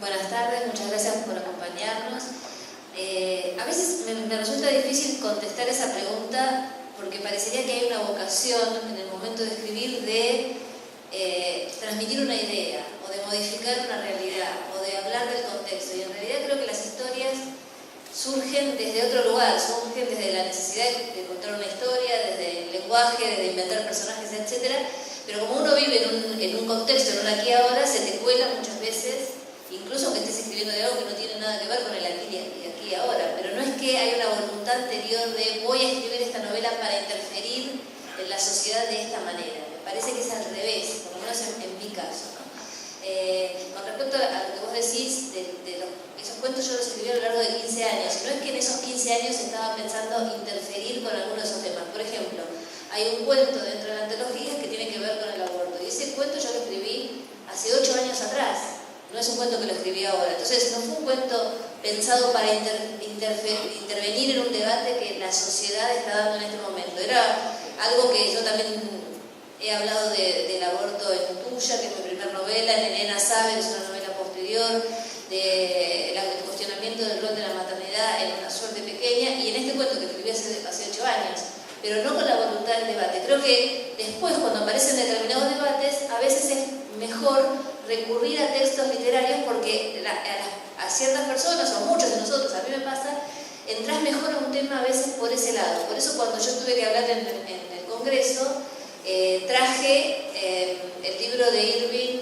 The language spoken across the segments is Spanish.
Buenas tardes, muchas gracias por acompañarnos. A veces me resulta difícil contestar esa pregunta porque parecería que hay una vocación en el momento de escribir de transmitir una idea o de modificar una realidad o de hablar del contexto. Y en realidad creo que las historias surgen desde otro lugar, surgen desde la necesidad de contar una historia, desde el lenguaje, desde inventar personajes, etc. Pero como uno vive en un contexto, en un aquí y ahora, se te cuela muchas veces, incluso aunque estés escribiendo de algo que no tiene nada que ver con el aquí y ahora. Pero no es que hay una voluntad anterior de voy a escribir esta novela para interferir en la sociedad de esta manera. Me parece que es al revés, por lo menos en mi caso, ¿no? Con respecto a lo que vos decís, esos cuentos yo los escribí a lo largo de 15 años. No es que en esos 15 años estaba pensando interferir con alguno de esos temas. Por ejemplo, hay un cuento dentro de la antología que tiene que ver con el aborto. Y ese cuento yo lo escribí hace 8 años atrás. No es un cuento que lo escribí ahora. Entonces, no fue un cuento pensado para intervenir en un debate que la sociedad está dando en este momento. Era algo que yo también he hablado del aborto en Tuya, que es mi primera novela, en Elena Sabe, que es una novela posterior, del cuestionamiento del rol de la maternidad en Una suerte pequeña, y en este cuento que escribí hace 8 años, pero no con la voluntad del debate. Creo que después, cuando aparecen determinados debates, a veces es mejor recurrir a textos literarios porque a ciertas personas, o a muchos de nosotros, a mí me pasa, entras mejor a un tema a veces por ese lado. Por eso cuando yo tuve que hablar en el Congreso, traje el libro de Irving,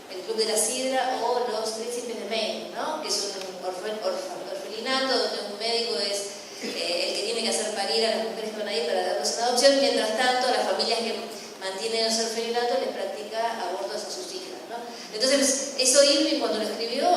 El Club de la Sidra, o Los Príncipes de Maine, ¿no? Que es un orfelinato donde un médico es el que tiene que hacer parir a las mujeres que van ahí para darles una adopción, mientras tanto las familias que mantienen ese orfelinato les practica abortos a sus hijas, ¿no? Entonces, eso Irving cuando lo escribió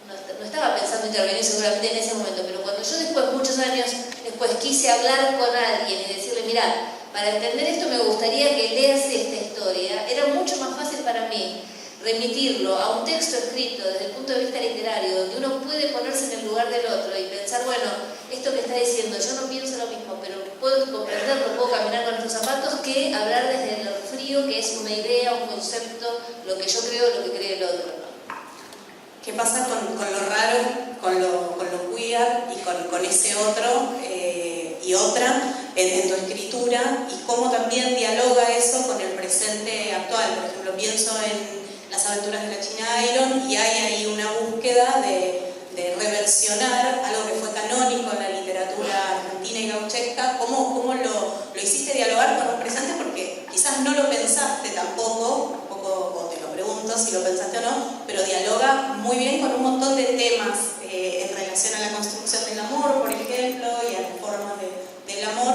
no estaba pensando intervenir seguramente en ese momento, pero cuando yo después, muchos años después, quise hablar con alguien y decirle, mirá, para entender esto me gustaría que leas esta historia, era mucho más fácil para mí remitirlo a un texto escrito desde el punto de vista literario, donde uno puede ponerse en el lugar del otro y pensar, bueno, esto que está diciendo, yo no pienso lo mismo, pero puedo comprenderlo, puedo caminar con estos zapatos, que hablar desde lo frío, que es una idea, un concepto, lo que yo creo, lo que cree el otro, ¿no? ¿Qué pasa con lo raro, con lo queer y con ese otro y otra en tu escritura, y cómo también dialoga eso con el presente actual? Por ejemplo, pienso en Las aventuras de la China Iron, y hay ahí una búsqueda de reversionar algo que fue canónico en la literatura argentina y gauchesca. ¿Cómo lo hiciste dialogar con un presente? Porque quizás no lo pensaste tampoco, o te lo pregunto si lo pensaste o no, pero dialoga muy bien con un montón de temas en relación a la construcción del amor, por ejemplo, y a las formas del amor.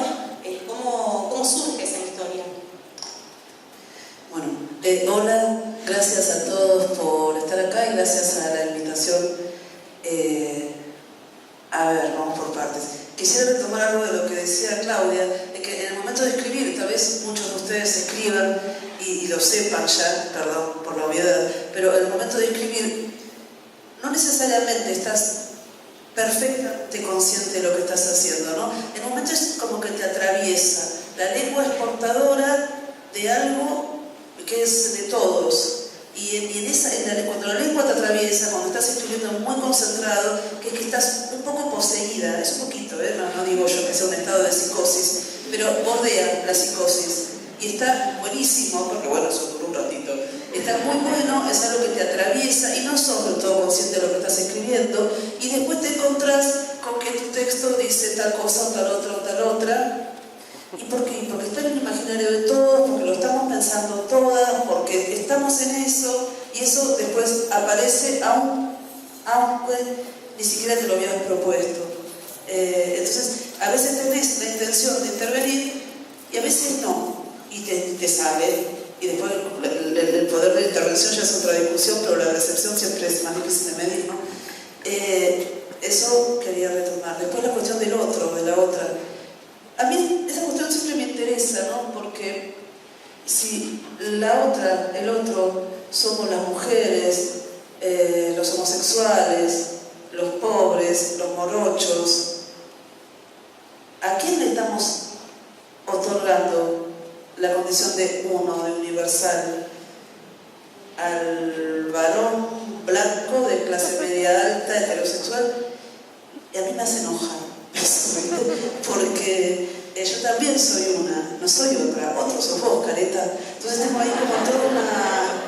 ¿Cómo surge esa historia? Bueno, hola, gracias a todos por estar acá y gracias a la invitación. A ver, vamos por partes. Quisiera retomar algo de lo que decía Claudia, de que en el momento de escribir, tal vez muchos de ustedes escriban y lo sepan ya, perdón por la obviedad, pero en el momento de escribir no necesariamente estás perfectamente consciente de lo que estás haciendo, ¿no? El momento es como que te atraviesa. La lengua es portadora de algo que es de todos. Y cuando la lengua te atraviesa, cuando estás escribiendo muy concentrado, que es que estás un poco poseída, es un poquito, no digo yo que sea un estado de psicosis, pero bordea la psicosis. Y está buenísimo, porque bueno, eso por un ratito. Está muy bueno, es algo que te atraviesa y no sos del todo consciente de lo que estás escribiendo. Y después te encontrás con que tu texto dice tal cosa, tal otra. ¿Y por qué? Porque está en el imaginario de todos, porque lo estamos pensando todas, porque estamos en eso, y eso después aparece aunque ni siquiera te lo habías propuesto. Entonces, a veces tenés la intención de intervenir y a veces no, y te sale, y después el poder de intervención ya es otra discusión, pero la recepción siempre es más difícil de medir, ¿no? Eso quería retomar. Después la cuestión del otro, de la otra. A mí esa cuestión siempre me interesa, ¿no? Porque si la otra, el otro, somos las mujeres, los homosexuales, los pobres, los morochos, ¿a quién le estamos otorgando la condición de uno, de universal? Al varón blanco, de clase media alta, heterosexual, y a mí me hace enojar eso, porque yo también soy una, no soy otra, otro sos vos, careta. Entonces tengo ahí como toda una...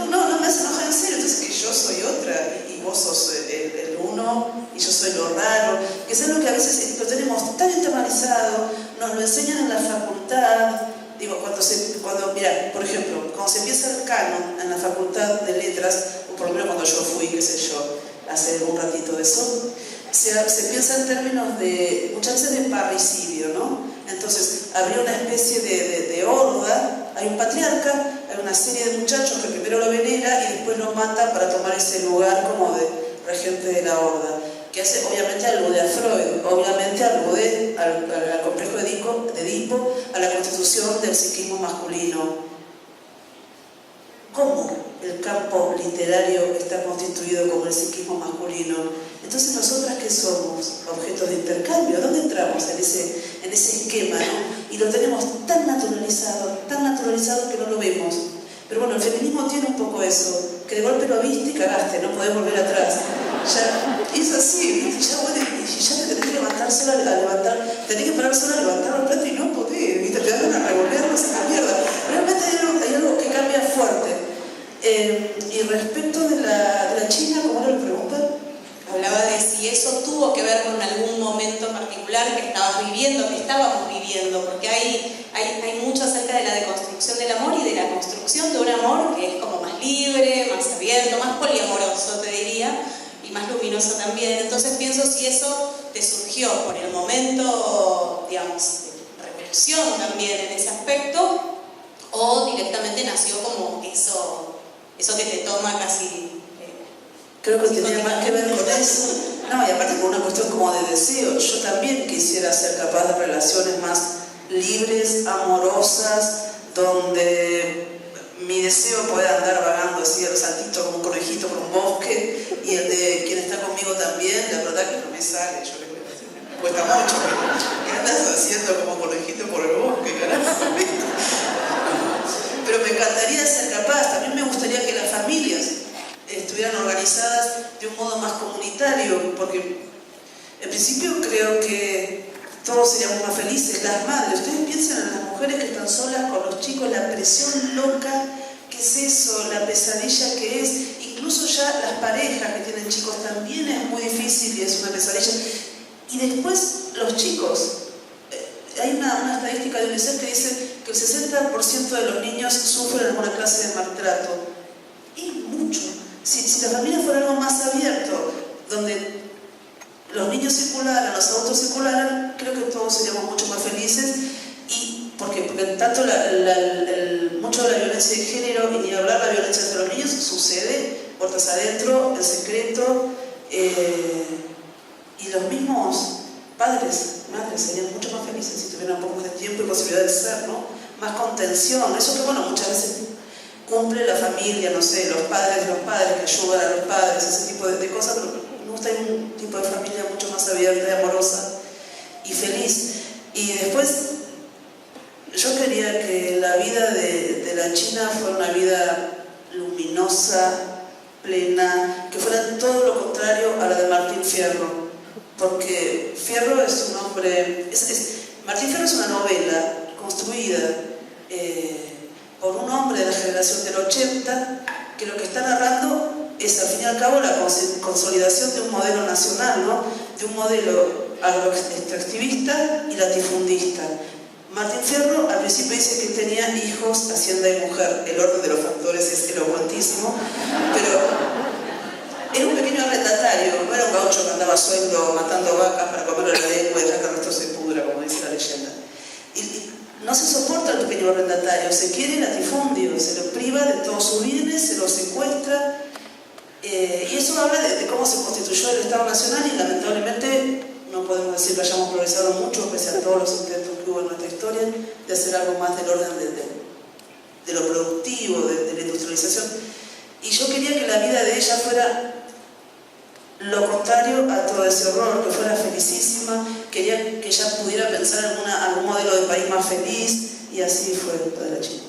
No me hace enojar en serio, entonces que yo soy otra y vos sos el uno y yo soy lo raro, que es algo que a veces lo tenemos tan internalizado, nos lo enseñan en la facultad. Digo, mira, por ejemplo, cuando se empieza el canon en la facultad de letras, o por lo menos cuando yo fui, qué sé yo, hace un ratito de eso, se piensa en términos de, muchas veces de parricidio, ¿no? Entonces, habría una especie de horda, hay un patriarca, hay una serie de muchachos que primero lo venera y después lo mata para tomar ese lugar como de regente de la horda, que hace, obviamente alude a Freud, obviamente alude al complejo de Edipo, a la constitución del psiquismo masculino. ¿Cómo el campo literario está constituido como el psiquismo masculino? Entonces, ¿nosotras qué somos? Objetos de intercambio. ¿Dónde entramos en ese esquema, ¿no? Y lo tenemos tan naturalizado que no lo vemos. Pero bueno, el feminismo tiene un poco eso, que de golpe lo viste y cagaste, no podés volver atrás. Ya, es así, ¿viste? Ya te tenés que levantar sola a levantar, tenés que parar sola a levantar los platos y no podés, ¿viste? Te dan a revolvernos en la mierda. Realmente hay algo que cambia fuerte. Y respecto de la China, ¿cómo era la pregunta? Hablaba de si eso tuvo que ver con algún momento particular que estabas viviendo, que estábamos viviendo, porque hay mucho acerca de la deconstrucción del amor y de la construcción de un amor que es como más libre, más abierto, más poliamoroso, te diría, y más luminoso también. Entonces pienso si eso te surgió por el momento, digamos, de revolución también en ese aspecto, o directamente nació como eso que te toma casi... Creo que tenía más que ver con eso. No, y aparte con una cuestión como de deseo. Yo también quisiera ser capaz de relaciones más libres, amorosas, donde mi deseo pueda andar vagando así al saltito como un conejito por un bosque, y el de quien está conmigo también. La verdad que no me sale, yo le me cuesta mucho. ¿Qué andas haciendo como conejito por el bosque, carajo? Pero me encantaría ser capaz. También me gustaría que las familias estuvieran organizadas de un modo más comunitario, porque en principio creo que todos seríamos más felices, las madres. Ustedes piensan en las mujeres que están solas con los chicos, la presión loca que es eso, la pesadilla que es, incluso ya las parejas que tienen chicos también es muy difícil y es una pesadilla. Y después los chicos, hay una estadística de UNICEF que dice que el 60% de los niños sufren alguna clase de maltrato. Y mucho. Si la familia fuera algo más abierto, donde los niños circularan, los adultos circularan, creo que todos seríamos mucho más felices. ¿Y por qué? Porque tanto mucho de la violencia de género, y ni hablar de la violencia entre los niños, sucede puertas adentro, en secreto, y los mismos padres, madres, serían mucho más felices si tuvieran un poco más de tiempo y posibilidad de ser, ¿no? Más contención. Eso que, bueno, muchas veces cumple la familia, no sé, los padres que ayudan a los padres, ese tipo de cosas, pero me gusta un tipo de familia mucho más abierta, amorosa y feliz. Y después, yo quería que la vida de la China fuera una vida luminosa, plena, que fuera todo lo contrario a la de Martín Fierro, porque Fierro es un hombre, Martín Fierro es una novela construida por un hombre de la generación del 80, que lo que está narrando es, al fin y al cabo, la consolidación de un modelo nacional, ¿no? De un modelo agroextractivista y latifundista. Martín Fierro al principio dice que tenía hijos, hacienda y mujer. El orden de los factores es elocuentísimo, pero era un pequeño arrendatario, no era un gaucho que andaba sueldo matando vacas para comerle la lengua y dejar que el resto se pudra, como dice la leyenda. Y no se soporta el pequeño arrendatario, se quiere latifundio, se lo priva de todos sus bienes, se lo secuestra, y eso habla de cómo se constituyó el Estado Nacional, y lamentablemente no podemos decir que hayamos progresado mucho, pese a todos los intentos que hubo en nuestra historia, de hacer algo más del orden de lo productivo, de la industrialización. Y yo quería que la vida de ella fuera lo contrario a todo ese horror, que fuera felicísima, quería que ella pudiera pensar en algún modelo de país más feliz, y así fue toda la China.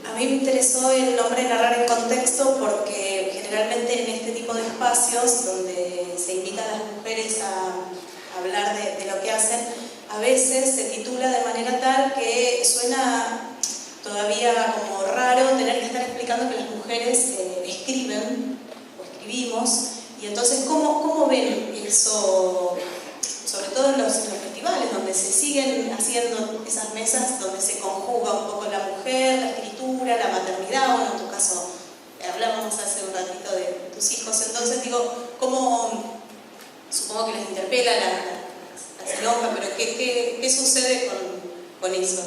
A mí me interesó el nombre Narrar en Contexto porque generalmente en este tipo de espacios donde se invita a las mujeres a hablar de lo que hacen, a veces se titula de manera tal que suena todavía como raro tener que estar explicando que las mujeres escriben o escribimos, y entonces ¿cómo ven eso? Sobre todo en los festivales, donde se siguen haciendo esas mesas donde se conjuga un poco la mujer, la escritura, la maternidad, bueno, en tu caso hablábamos hace un ratito de tus hijos, entonces digo, ¿cómo? Supongo que les interpela, las enoja, pero ¿qué sucede con eso?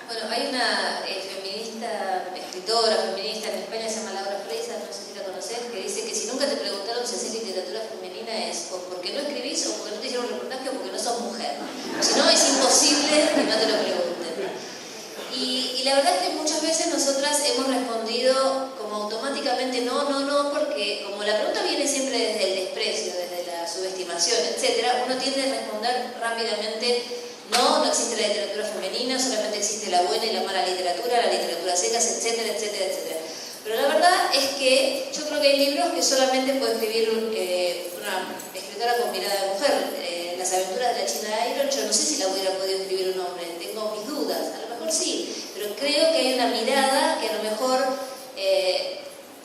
Bueno, hay una escritora feminista en España, se llama Laura Freisa, no sé si la conocés, que dice que si nunca te preguntaron si haces literatura femenina es o porque no escribís, o porque no te hicieron un reportaje, o porque no sos mujer. Si no, es imposible que no te lo pregunten. Y la verdad es que muchas veces nosotras hemos respondido como automáticamente no, porque como la pregunta viene siempre desde el desprecio, desde la subestimación, etc., uno tiende a responder rápidamente no existe la literatura femenina, solamente existe la buena y la mala literatura, la literatura secas, etcétera, etcétera, etcétera. Pero la verdad es que yo creo que hay libros que solamente puede escribir una escritora con mirada de mujer. Las aventuras de la China Iron, yo no sé si la hubiera podido escribir un hombre, tengo mis dudas, a lo mejor sí, pero creo que hay una mirada que a lo mejor,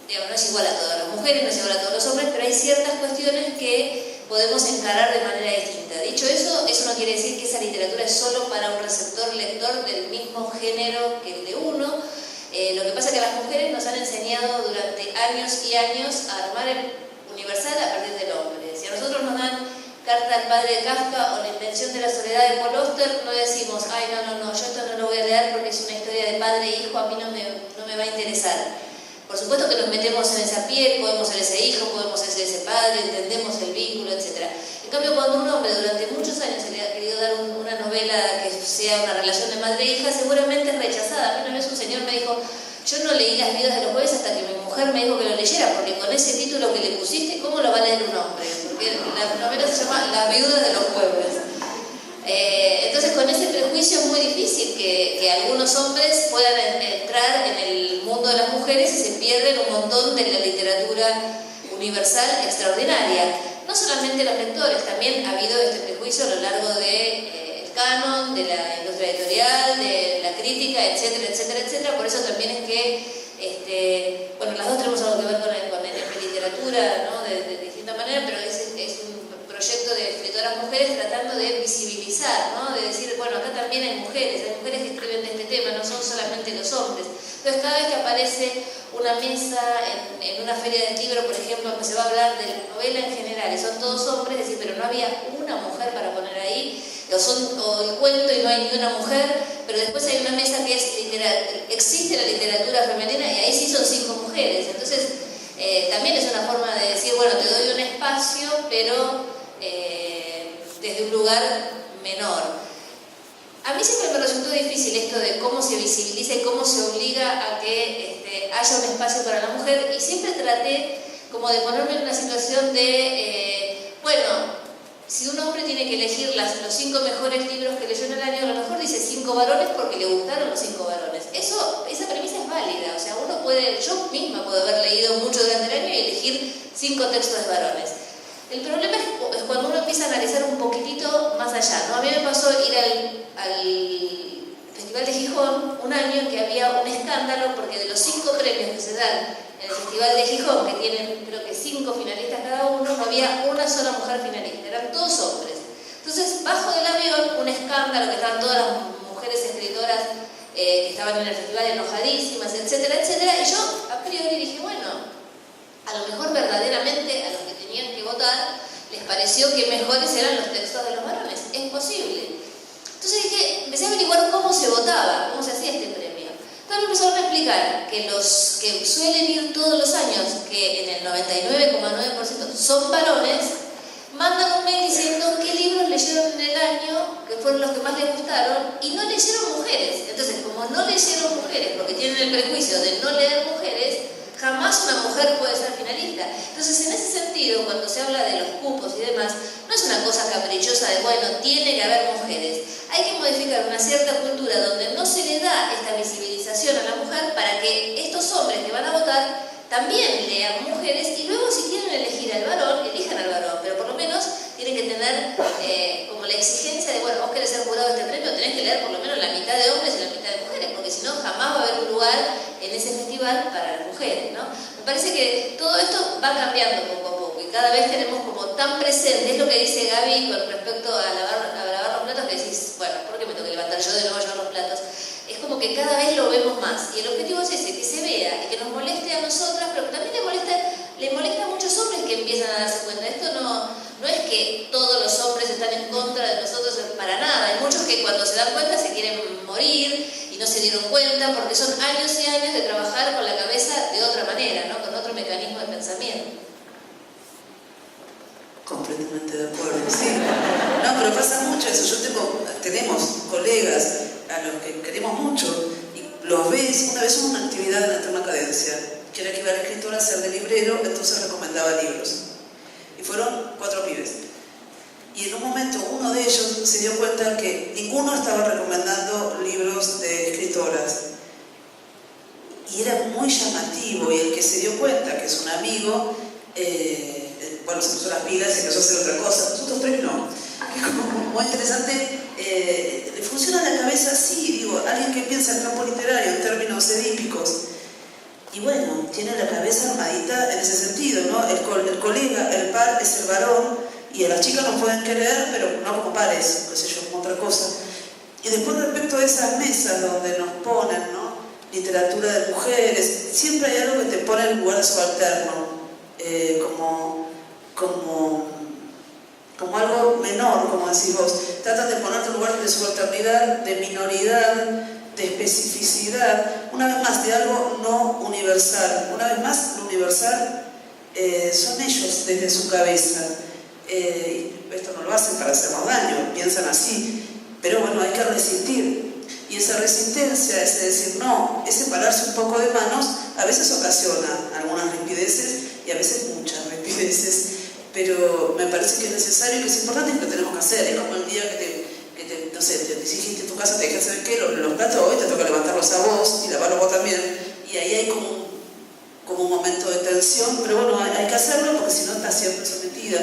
digamos, no es igual a todas las mujeres, no es igual a todos los hombres, pero hay ciertas cuestiones que podemos encarar de manera distinta. Dicho eso, eso no quiere decir que esa literatura es solo para un receptor lector del mismo género que el de uno. Lo que pasa es que las mujeres nos han enseñado durante años y años a armar el universal a partir del hombre. Si a nosotros nos dan Carta al padre de Kafka o La invención de la soledad de Paul Auster, no decimos, ay, no, yo esto no lo voy a leer porque es una historia de padre e hijo, a mí no me va a interesar. Por supuesto que nos metemos en esa piel, podemos ser ese hijo, podemos ser ese padre, entendemos el vínculo, etc. En cambio, cuando un hombre durante muchos años se le ha querido dar una novela que sea una relación de madre e hija, seguramente es rechazada. A mí una vez un señor me dijo, yo no leí Las viudas de los jueves hasta que mi mujer me dijo que lo leyera, porque con ese título que le pusiste, ¿cómo lo va a leer un hombre? Porque la novela se llama Las viudas de los jueves. Entonces, con ese prejuicio es muy difícil que algunos hombres puedan entrar en el mundo de las mujeres y se pierden un montón de la literatura universal extraordinaria. No solamente los lectores, también ha habido este prejuicio a lo largo del canon, de la industria editorial, de la crítica, etcétera, etcétera, etcétera. Por eso también es que, bueno, las dos tenemos algo que ver con literatura, ¿no? de distinta manera, pero es un proyecto de escritoras mujeres tratando de visibilizar, ¿no? De decir, bueno, acá también hay mujeres que escriben de este tema, no son solamente los hombres. Entonces, cada vez que aparece una mesa en una feria del libro, por ejemplo, que se va a hablar de la novela en general, y son todos hombres, es decir, pero no había una mujer para poner ahí, o el cuento y no hay ni una mujer, pero después hay una mesa que es existe la literatura femenina y ahí sí son 5 mujeres. Entonces, también es una forma de decir, bueno, te doy un espacio, pero desde un lugar menor. A mí siempre me resultó difícil esto de cómo se visibiliza y cómo se obliga a que haya un espacio para la mujer, y siempre traté como de ponerme en una situación de, bueno, si un hombre tiene que elegir los 5 mejores libros que leyó en el año, a lo mejor dice 5 varones porque le gustaron los 5 varones. Esa premisa es válida, o sea, yo misma puedo haber leído mucho durante el año y elegir 5 textos de varones. El problema es cuando uno empieza a analizar un poquitito más allá, ¿no? A mí me pasó ir al Festival de Gijón un año en que había un escándalo porque de los 5 premios que se dan en el Festival de Gijón, que tienen creo que 5 finalistas cada uno, no había una sola mujer finalista, eran todos hombres. Entonces, bajo del avión, un escándalo, que estaban todas las mujeres escritoras que estaban en el festival enojadísimas, etcétera, etcétera, y yo a priori dije, bueno, a lo mejor verdaderamente a los que tenían que votar les pareció que mejores eran los textos de los varones. Es posible. Entonces dije, empecé a averiguar cómo se votaba, cómo se hacía este premio. Entonces me empezaron a explicar que los que suelen ir todos los años, que en el 99,9% son varones, mandan un mail diciendo qué libros leyeron en el año, que fueron los que más les gustaron, y no leyeron mujeres. Entonces, como no leyeron mujeres, porque tienen el prejuicio de no leer mujeres, jamás una mujer puede ser finalista. Entonces, en ese sentido, cuando se habla de los cupos y demás, no es una cosa caprichosa de, bueno, tiene que haber mujeres. Hay que modificar una cierta cultura donde no se le da esta visibilización a la mujer para que estos hombres que van a votar también lean mujeres, y luego si quieren elegir al varón, elijan al varón, pero por lo menos tienen que tener como la exigencia de, bueno, vos querés ser jurado de este premio, tenés que leer por lo menos la mitad de hombres y la mitad de mujeres, porque si no jamás va a haber un lugar en ese festival para las mujeres, ¿no? Me parece que todo esto va cambiando poco a poco y cada vez tenemos como tan presente, es lo que dice Gaby con respecto a lavar los platos, que decís, bueno, ¿por qué me tengo que levantar yo de nuevo a llevar los platos? Es como que cada vez lo vemos más y el objetivo es ese, que se vea y que nos moleste a nosotras, pero que también le molesta a muchos hombres que empiezan a darse cuenta. Esto no es que todos los hombres están en contra de nosotros para nada, hay muchos que cuando se dan cuenta se quieren morir y no se dieron cuenta porque son años y años de trabajar con la cabeza de otra manera, ¿no? Con otro mecanismo de pensamiento. Completamente de acuerdo, sí. No, pero pasa mucho eso. Tenemos colegas a los que queremos mucho y los ves, una vez hubo una actividad en la Eterna Cadencia, que era que iba la escritora a ser de librero, entonces recomendaba libros. Y fueron 4 pibes. Y en un momento uno de ellos se dio cuenta que ninguno estaba recomendando libros de escritoras. Y era muy llamativo, y el que se dio cuenta, que es un amigo, bueno, se puso las pilas y empezó a hacer otra cosa. Nosotros 3 no. Es como muy interesante. Le funciona la cabeza así, digo, alguien que piensa en campo literario, en términos edípicos. Y bueno, tiene la cabeza armadita en ese sentido, ¿no? El colega, el par es el varón, y a las chicas nos pueden querer, pero no como pares, qué sé yo, como otra cosa. Y después respecto a esas mesas donde nos ponen, ¿no? Literatura de mujeres, siempre hay algo que te pone en lugar subalterno, como algo menor, como decís vos. Tratan de ponerte en lugar de subalternidad, de minoridad, de especificidad, una vez más, de algo no universal. Una vez más, lo universal son ellos desde su cabeza. Esto no lo hacen para hacernos daño, piensan así, pero bueno, hay que resistir. Y esa resistencia, ese decir no, ese pararse un poco de manos, a veces ocasiona algunas rispideces y a veces muchas rispideces, pero me parece que es necesario y que es importante y que tenemos que hacer. Es como el día que no sé, te exigiste en tu casa, te dejas saber qué, los platos hoy te toca levantarlos a vos y lavarlos vos también, y ahí hay como un momento de tensión, pero bueno, hay que hacerlo porque si no estás siempre sometida.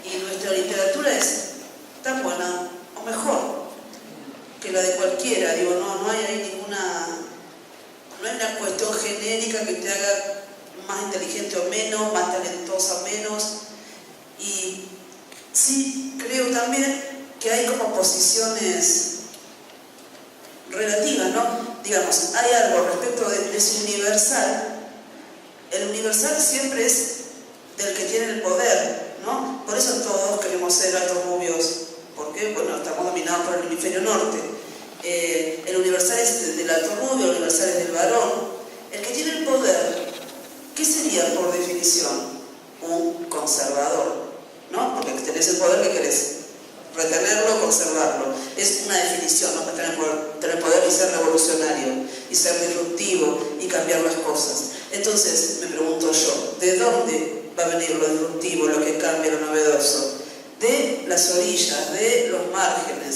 Y nuestra literatura es tan buena o mejor que la de cualquiera, digo, no hay ahí no hay una cuestión genérica que te haga más inteligente o menos, más talentosa o menos. Y sí creo también que hay como posiciones relativas, ¿no? Digamos, hay algo respecto de ese universal. El universal siempre es del que tiene el poder, ¿no? Por eso todos queremos ser altos rubios, porque, bueno, estamos dominados por el hemisferio norte. El universal es del alto rubio, el universal es del varón. El que tiene el poder, ¿qué sería por definición? Un conservador, ¿no? Porque tenés el poder, ¿qué querés? Retenerlo, conservarlo. Es una definición, ¿no? Tener poder y ser revolucionario, y ser disruptivo, y cambiar las cosas. Entonces, me pregunto yo, ¿de dónde va a venir lo disruptivo, lo que cambia, lo novedoso? De las orillas, de los márgenes,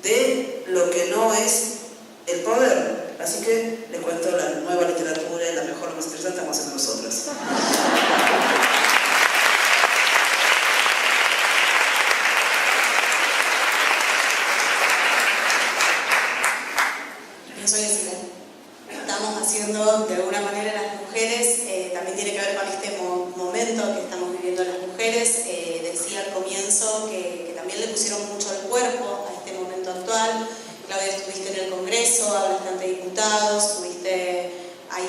de lo que no es el poder. Así que les cuento la nueva literatura y la mejor, la más interesante, vamos a hacer nosotras. Soy Cecilia. Estamos haciendo de alguna manera las mujeres, también tiene que ver con este momento que estamos viviendo las mujeres. Decía al comienzo que también le pusieron mucho el cuerpo a este momento actual. Claudia, estuviste en el Congreso, hablaste ante diputados, tuviste ahí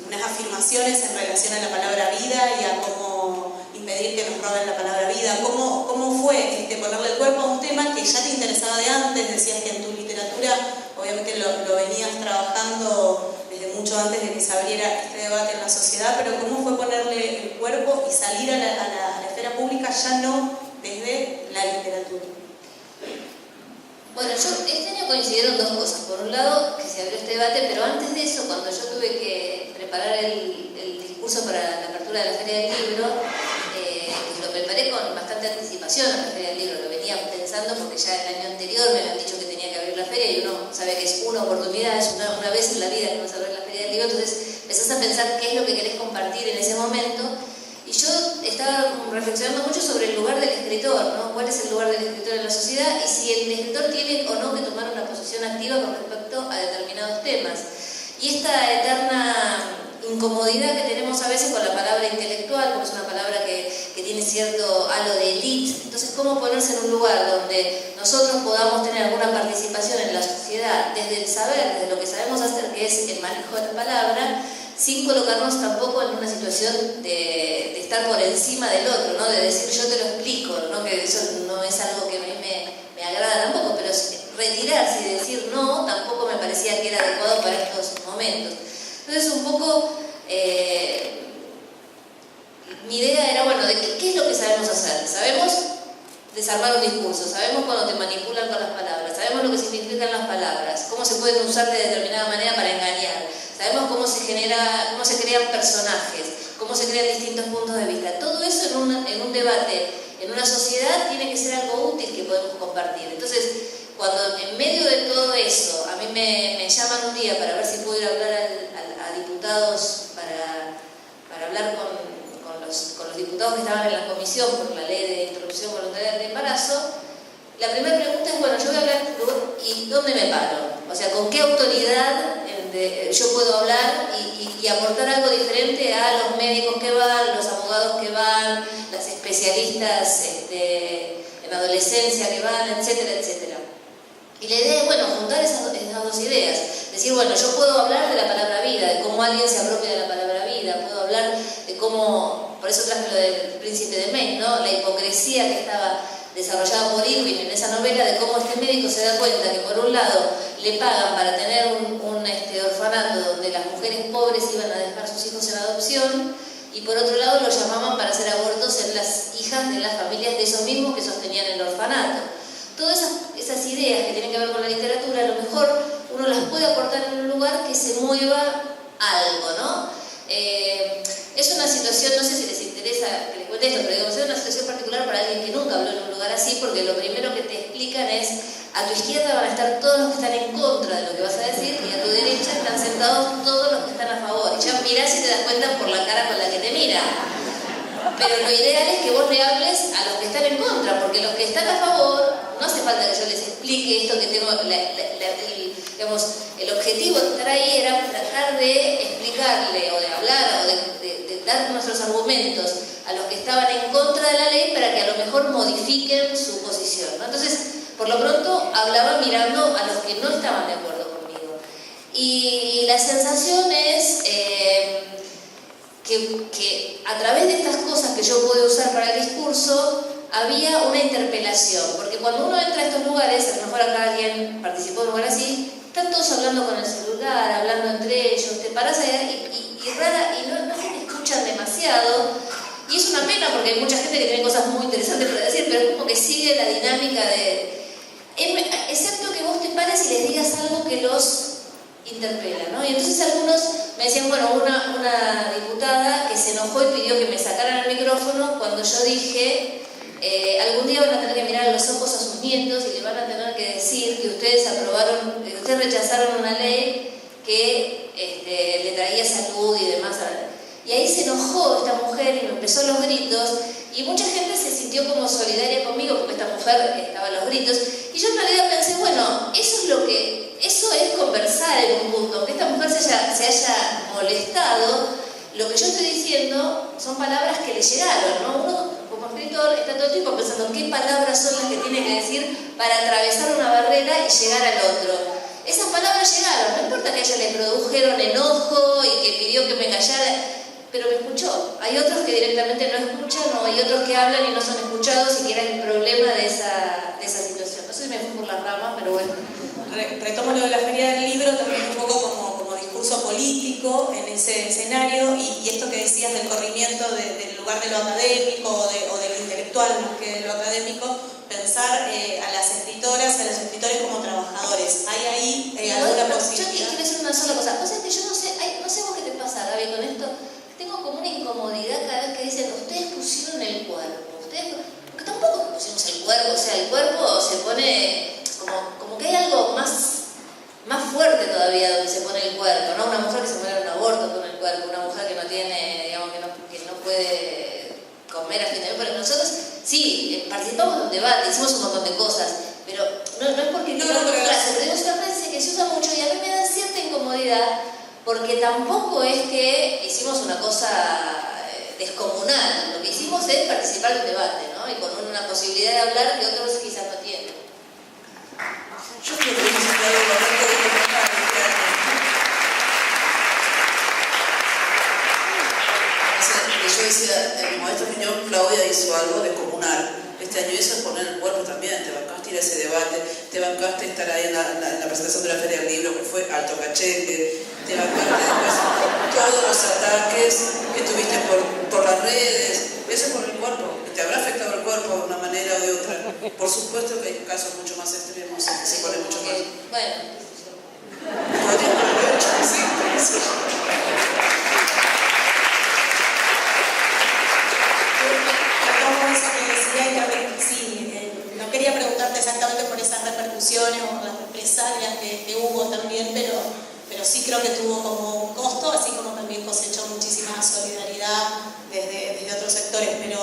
unas afirmaciones en relación a la palabra vida y a cómo impedir que nos roben la palabra vida. ¿Cómo fue ponerle el cuerpo a un tema que ya te interesaba de antes? Decías que en tu literatura obviamente lo venías trabajando desde mucho antes de que se abriera este debate en la sociedad, pero ¿cómo fue ponerle el cuerpo y salir a la esfera pública ya no desde la literatura? Bueno, este año coincidieron 2 cosas. Por un lado, que se abrió este debate, pero antes de eso, cuando yo tuve que preparar el discurso para la apertura de la Feria del Libro, lo preparé con bastante anticipación a la Feria del Libro, lo venía pensando porque ya el año anterior me habían dicho que tenía que abrir la feria y uno sabe que es una oportunidad, es una vez en la vida que vas a abrir la Feria del Libro, entonces empezás a pensar qué es lo que querés compartir en ese momento. Y yo estaba reflexionando mucho sobre el lugar del escritor, ¿no? ¿Cuál es el lugar del escritor en la sociedad? Y si el escritor tiene o no que tomar una posición activa con respecto a determinados temas. Y esta eterna incomodidad que tenemos a veces con la palabra intelectual, porque es una palabra que tiene cierto halo de élite. Entonces, ¿cómo ponerse en un lugar donde nosotros podamos tener alguna participación en la sociedad desde el saber, desde lo que sabemos hacer, que es el manejo de la palabra, sin colocarnos tampoco en una situación de estar por encima del otro, ¿no? De decir yo te lo explico, ¿no? Que eso no es algo que a mí me agrada tampoco, pero retirarse y decir no tampoco me parecía que era adecuado para estos momentos. Entonces un poco mi idea era, bueno, de qué es lo que sabemos hacer. Sabemos desarmar un discurso, sabemos cuando te manipulan con las palabras, sabemos lo que significan las palabras, cómo se pueden usar de determinada manera para engañar, sabemos cómo se crean personajes, cómo se crean distintos puntos de vista. Todo eso en un debate, en una sociedad, tiene que ser algo útil que podemos compartir. Entonces, cuando en medio de todo eso, a mí me llaman un día para ver si puedo ir a hablar a diputados, para hablar con los diputados que estaban en la comisión por la ley de interrupción voluntaria del embarazo, la primera pregunta es, bueno, yo voy a hablar y ¿dónde me paro? O sea, ¿con qué autoridad yo puedo hablar y aportar algo diferente a los médicos que van, los abogados que van, las especialistas en adolescencia que van, etcétera, etcétera? Y la idea es, bueno, juntar esas dos ideas. Decir, bueno, yo puedo hablar de la palabra vida, de cómo alguien se apropia de la palabra vida, puedo hablar de cómo, por eso traje lo del Príncipe de Maine, ¿no? La hipocresía que estaba desarrollada por Irving en esa novela, de cómo este médico se da cuenta que por un lado le pagan para tener un orfanato donde las mujeres pobres iban a dejar sus hijos en adopción, y por otro lado lo llamaban para hacer abortos en las hijas de las familias de esos mismos que sostenían el orfanato. Todas esas ideas que tienen que ver con la literatura, a lo mejor uno las puede aportar en un lugar que se mueva algo, ¿no? Es una situación, no sé si les interesa que les cuente esto, pero digamos, es una situación particular para alguien que nunca habló en un lugar así, porque lo primero que te explican es, a tu izquierda van a estar todos los que están en contra de lo que vas a decir, y a tu derecha están sentados todos los que están a favor. Y ya mirás y te das cuenta por la cara con la que te miran. Pero lo ideal es que vos le hables a los que están en contra, porque los que están a favor, no hace falta que yo les explique esto que tengo, digamos, el objetivo de estar ahí era tratar de explicarle o de hablar o de dar nuestros argumentos a los que estaban en contra de la ley para que a lo mejor modifiquen su posición, ¿no? Entonces, por lo pronto hablaba mirando a los que no estaban de acuerdo conmigo. Y la sensación es que a través de estas cosas que yo puedo usar para el discurso, había una interpelación, porque cuando uno entra a estos lugares, a lo mejor acá alguien participó en un lugar así, están todos hablando con el celular, hablando entre ellos, te parás ahí y no se escuchan demasiado, y es una pena porque hay mucha gente que tiene cosas muy interesantes para decir, pero es como que sigue la dinámica excepto que vos te pares y les digas algo que los interpela, ¿no? Y entonces algunos me decían, bueno, una diputada que se enojó y pidió que me sacaran el micrófono cuando yo dije, algún día van a tener que mirar a los ojos a sus nietos y le van a tener que decir que ustedes rechazaron una ley que le traía salud y demás. Y ahí se enojó esta mujer y me empezó los gritos, y mucha gente se sintió como solidaria conmigo porque esta mujer estaba a los gritos, y yo en realidad pensé, bueno, eso es conversar en un punto, que esta mujer se haya molestado. Lo que yo estoy diciendo son palabras que le llegaron, ¿no? Uno como escritor está todo el tiempo pensando qué palabras son las que tiene que decir para atravesar una barrera y llegar al otro. Esas palabras llegaron, no importa que a ella le produjeron enojo y que pidió que me callara, pero me escuchó. Hay otros que directamente no escuchan, o hay otros que hablan y no son escuchados, y que era el problema de esa situación. No sé si me fui por las ramas, pero bueno. Retomo lo de la Feria del Libro, también un poco como discurso político en ese escenario, y esto que decías del corrimiento del lugar de lo académico o de lo intelectual más que de lo académico, pensar a las escritoras y a los escritores como trabajadores. ¿Hay ahí alguna posibilidad? Yo quiero decir una sola cosa. O sea, que yo no sé vos qué te pasa, Gaby, con esto. Tengo como una incomodidad cada vez que dicen, ustedes pusieron el cuerpo, porque tampoco pusimos el cuerpo, o sea, el cuerpo se pone como que hay algo más fuerte todavía donde se pone el cuerpo, ¿no? Una mujer que se muere en un aborto con el cuerpo. tiene, digamos, que no puede comer a fin de mes, pero nosotros sí, participamos de un debate, hicimos un montón de cosas, pero no es porque no, pero tenemos una frase que se usa mucho y a mí me da cierta incomodidad, porque tampoco es que hicimos una cosa descomunal, lo que hicimos es participar de un debate, ¿no? Y con una posibilidad de hablar que otros quizás no tienen. Yo creo que hice algo bastante descomunal este año. Yo decía, como esta opinión, Claudia hizo algo descomunal. Este año eso es poner el cuerpo también, te bancaste ir a ese debate, te bancaste estar ahí en la presentación de la Feria del Libro, que fue alto cachete, te bancaste después todos los ataques que tuviste por las redes, eso es por el cuerpo, te habrá afectado el cuerpo de una manera o de otra. Por supuesto que hay casos mucho más extremos, que se pone mucho más. Bueno, podríamos haberlo hecho, sí. Eso que decía, y también, sí, no quería preguntarte exactamente por esas repercusiones o por las represalias que hubo también, pero sí creo que tuvo como un costo, así como también cosechó muchísima solidaridad desde otros sectores, pero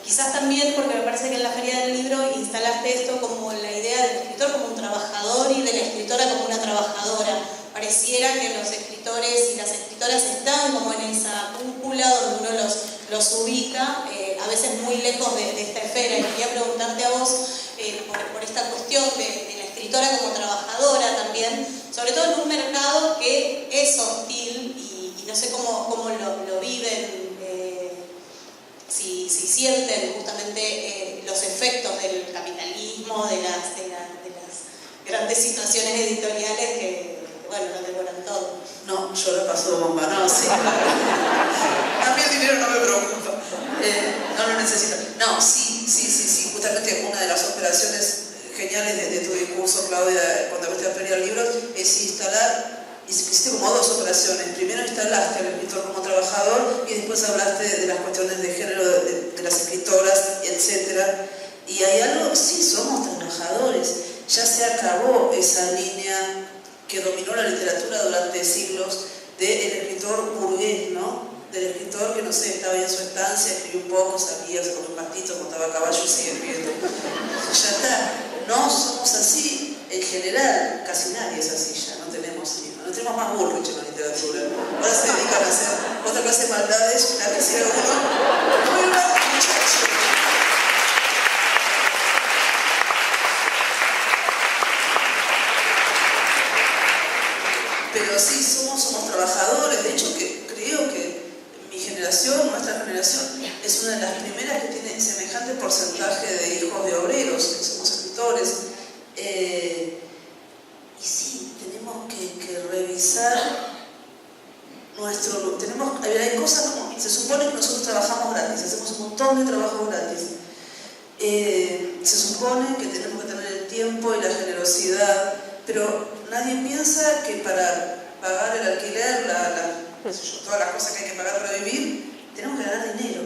quizás también porque me parece que en la Feria del Libro instalaste esto como la idea del escritor como un trabajador y de la escritora como una trabajadora. Pareciera que los escritores y las escritoras están como en esa cúpula donde uno los ubica, a veces muy lejos de esta esfera. Y quería preguntarte a vos por esta cuestión de la escritora como trabajadora también, sobre todo en un mercado que es hostil y no sé cómo lo viven, si sienten justamente los efectos del capitalismo, de las grandes situaciones editoriales que bueno, lo devoran todo. No, yo lo paso de bomba, no, sí. A mí el dinero no me preocupa, no lo necesito. No, sí, justamente una de las operaciones geniales de tu discurso, Claudia, cuando fuiste a Feria del Libro, es hiciste como dos operaciones. Primero instalaste al escritor como trabajador y después hablaste de las cuestiones de género de las escritoras, etc. Y hay algo, sí, somos trabajadores. Ya se acabó esa línea que dominó la literatura durante siglos del escritor burgués, ¿no? Del escritor que, no sé, estaba ahí en su estancia, escribió un poco, salía, se comió un pastito, montaba a caballo y sigue escribiendo. Ya está. No somos así en general, casi nadie es así ya, no tenemos más burrich en la literatura. Ahora se dedican a hacer otra clase de maldades, la que hiciera uno. Muy mal, muchacho. Pero sí, somos trabajadores. De hecho, creo que mi generación, nuestra generación, es una de las primeras que tiene semejante porcentaje de hijos de obreros, que somos escritores. Y sí, tenemos que revisar hay cosas como, se supone que nosotros trabajamos gratis, hacemos un montón de trabajo gratis. Se supone que tenemos que tener el tiempo y la generosidad, pero nadie piensa que para pagar el alquiler, todas las cosas que hay que pagar para vivir, tenemos que ganar dinero.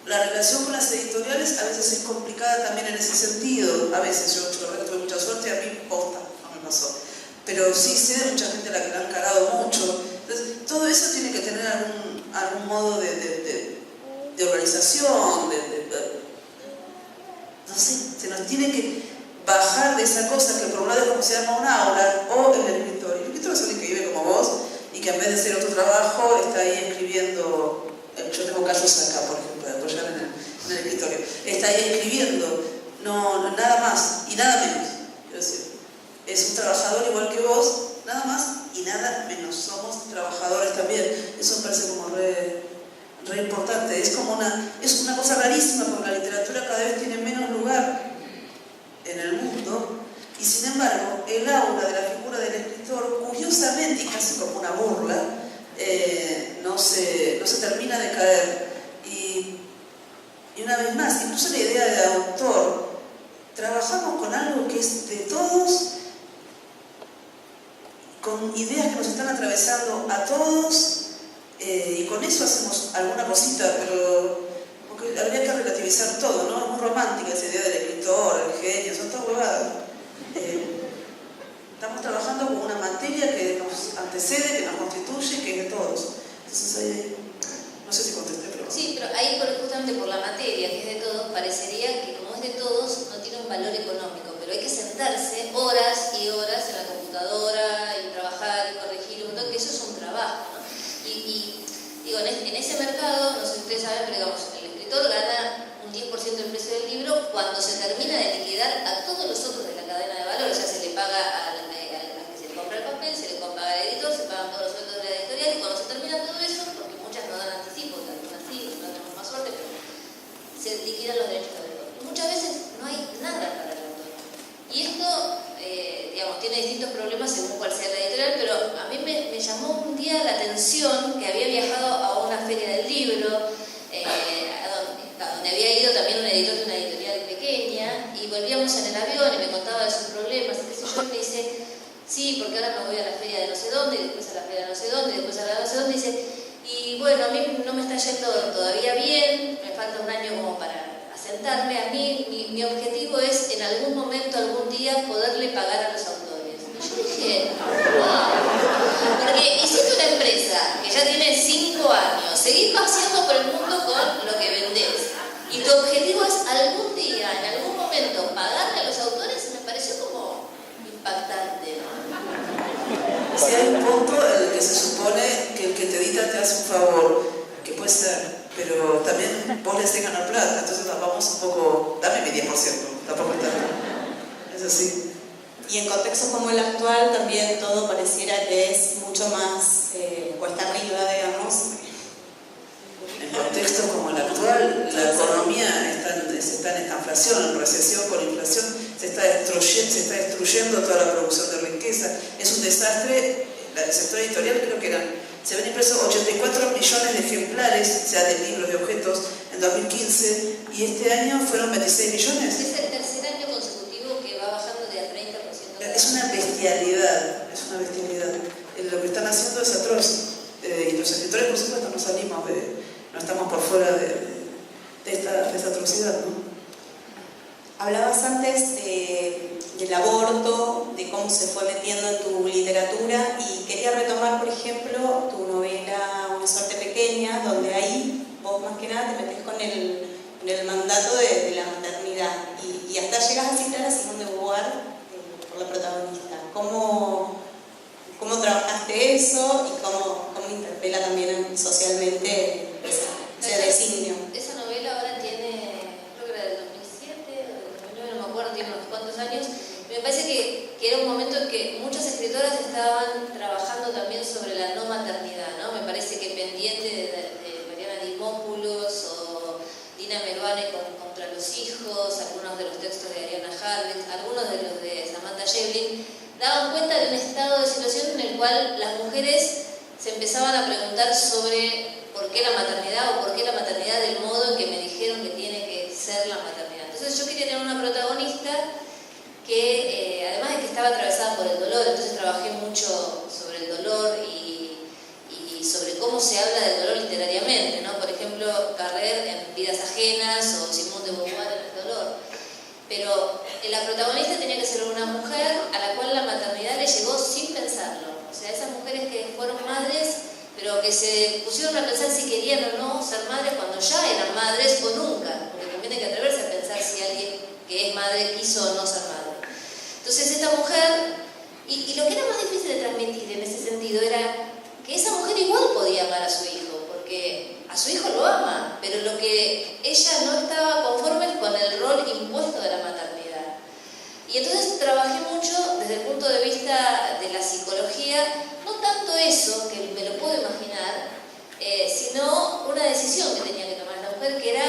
La relación con las editoriales a veces es complicada también en ese sentido. A veces, yo la verdad tuve mucha suerte, a mí posta, no me pasó. Pero sí sé de mucha gente a la que le han cargado mucho. Entonces, todo eso tiene que tener algún modo de organización, no sé, se nos tiene que bajar de esa cosa que por un lado es como se llama un aula o el escritor. Y el escritor es alguien que vive como vos y que en vez de hacer otro trabajo está ahí escribiendo. Yo tengo callos acá, por ejemplo, de apoyar en el escritorio. Está ahí escribiendo, no, nada más y nada menos. Quiero decir, es un trabajador igual que vos, nada más y nada menos. Somos trabajadores también. Eso me parece como re importante. Es una cosa rarísima porque la literatura cada vez tiene menos lugar en el mundo y sin embargo el aura de la figura del escritor, curiosamente y casi como una burla, no se termina de caer. Y una vez más, incluso la idea de autor, trabajamos con algo que es de todos, con ideas que nos están atravesando a todos, y con eso hacemos alguna cosita, pero porque habría que relativizar todo, ¿no? Es muy romántica esa idea del escritor, el genio, son todas huevadas. Estamos trabajando con una materia que nos antecede, que nos constituye, que es de todos. Entonces, parecería que como es de todos, no tiene un valor económico, pero hay que sentarse horas y horas en la computadora y trabajar y corregir un montón, que eso es un trabajo, ¿no? Y digo, en ese mercado, no sé si ustedes saben, pero digamos, el escritor gana un 10% del precio del libro cuando se termina de liquidar a todos los otros de la cadena de valor. O sea, se le paga a las que se le compra el papel, se le paga al editor, se pagan todos los sueldos de la editorial, y cuando se termina todo eso, porque muchas no dan anticipo, algunas sí, no tenemos más suerte, pero se liquidan los derechos de autor. Y muchas veces no hay nada para el autor. Y esto, digamos, tiene distintos problemas según cuál sea la editorial, pero a mí me llamó un día la atención que había viajado a una feria del libro, donde había ido también un editor de una editorial pequeña, y volvíamos en el avión y me contaba de sus problemas, y qué sé yo, y me dice, sí, porque ahora me voy a la feria de no sé dónde, y después a la feria de no sé dónde, y después a la de no sé dónde, y dice, y bueno, a mí no me está yendo todavía bien, me falta un año como para asentarme. A mí, mi objetivo es en algún momento, algún día, poderle pagar a los autores. Y yo dije, wow, porque hiciste una empresa que ya tiene 5 años, seguís paseando por el mundo con lo que vendés, y tu objetivo es algún día, en algún momento, pagarle a los autores, me pareció como impactante, ¿no? Si hay un punto en el que se supone que el que te edita te hace un favor, que puede ser, pero también vos le estés ganando plata, entonces nos vamos un poco, dame mi 10%, tampoco es tanto. Es así. Y en contextos como el actual también todo pareciera que es mucho más cuesta arriba, digamos. En contextos como el actual, la economía está en esta inflación, en recesión con inflación, se está destruyendo toda la producción de riqueza. Es un desastre. El sector editorial creo que se ven impresos 84 millones de ejemplares, o sea, de libros, de objetos, en 2015, y este año fueron 26 millones. Es el tercer año consecutivo que va bajando de a 30%. Es una bestialidad, es una bestialidad. Lo que están haciendo es atroz. Y los escritores, por supuesto, no salimos no estamos por fuera de esta atrocidad, ¿no? Hablabas antes del aborto, de cómo se fue metiendo en tu literatura, y quería retomar, por ejemplo, tu novela Una suerte pequeña, donde ahí vos más que nada te metés con el mandato de la maternidad, y hasta llegas a citar a Simone de Beauvoir por la protagonista. ¿Cómo trabajaste eso y cómo interpela también socialmente ese designio? Esa novela ahora tiene, creo que era del 2007 o del 2009, no me acuerdo, tiene unos cuantos años. Me parece que era un momento en que muchas escritoras estaban trabajando también sobre la no maternidad, ¿no? Me parece que pendiente de Mariana Dimopoulos o Dina Meruane contra los hijos, algunos de los textos de Ariana Harvitz, algunos de los de Samantha Schweblin, daban cuenta de un estado de situación en el cual las mujeres se empezaban a preguntar sobre por qué la maternidad o por qué la maternidad del modo en que me dijeron que tiene que ser la maternidad. Entonces yo quería tener una protagonista que, además de que estaba atravesada por el dolor, entonces trabajé mucho sobre el dolor y sobre cómo se habla del dolor literariamente, ¿no? Por ejemplo, Carrer en Vidas Ajenas o Simone de Beauvoir en El dolor. Pero la protagonista tenía que ser una mujer a la cual la maternidad le llegó sin pensarlo. O sea, esas mujeres que fueron madres, pero que se pusieron a pensar si querían o no ser madres cuando ya eran madres o nunca. Porque también hay que atreverse a pensar si alguien que es madre quiso o no ser madre. Entonces esta mujer, y lo que era más difícil de transmitir en ese sentido era que esa mujer igual podía amar a su hijo, porque a su hijo lo ama, pero lo que ella no estaba conforme con el rol impuesto de la maternidad. Y entonces trabajé mucho desde el punto de vista de la psicología, no tanto eso, que me lo puedo imaginar, sino una decisión que tenía que tomar esta mujer, que era,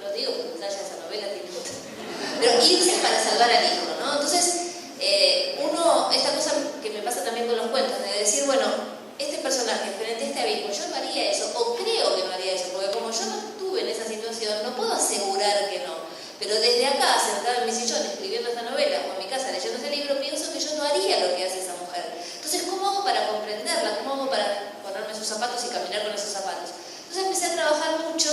lo digo porque ya esa novela tiene otra, pero irse para salvar al hijo, ¿no? Entonces, esta cosa que me pasa también con los cuentos, de decir, bueno, este personaje frente a este abismo, yo no haría eso, o creo que no haría eso, porque como yo no estuve en esa situación, no puedo asegurar que no. Pero desde acá, sentada en mi sillón, escribiendo esta novela, o en mi casa leyendo este libro, pienso que yo no haría lo que hace esa mujer. Entonces, ¿cómo hago para comprenderla? ¿Cómo hago para ponerme sus zapatos y caminar con esos zapatos? Entonces empecé a trabajar mucho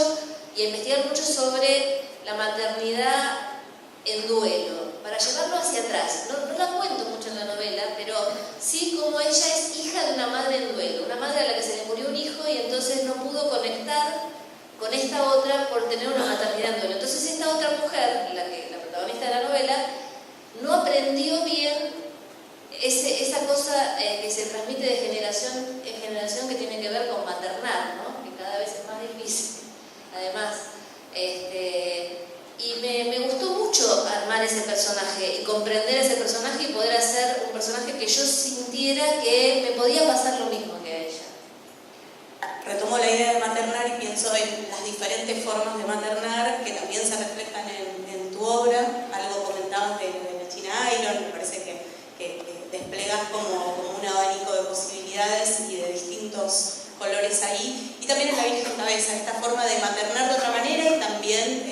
y a investigar mucho sobre la maternidad en duelo, para llevarlo hacia atrás. No la cuento mucho en la novela, pero sí como ella es hija de una madre en duelo, una madre a la que se le murió un hijo y entonces no pudo conectar con esta otra por tener una maternidad en duelo. Entonces no aprendió bien esa cosa que se transmite de generación en generación, que tiene que ver con maternar, ¿no? Que cada vez es más difícil, además. Y me gustó mucho armar ese personaje y comprender ese personaje y poder hacer un personaje que yo sintiera que me podía pasar lo mismo que a ella. Retomo la idea de maternar y pienso en las diferentes formas de maternar que también se reflejan en tu obra. Algo comentabas de la China Iron, me parece que desplegas como un abanico de posibilidades y de distintos colores ahí. Y también en La Virgen Cabeza, esta forma de maternar de otra manera y también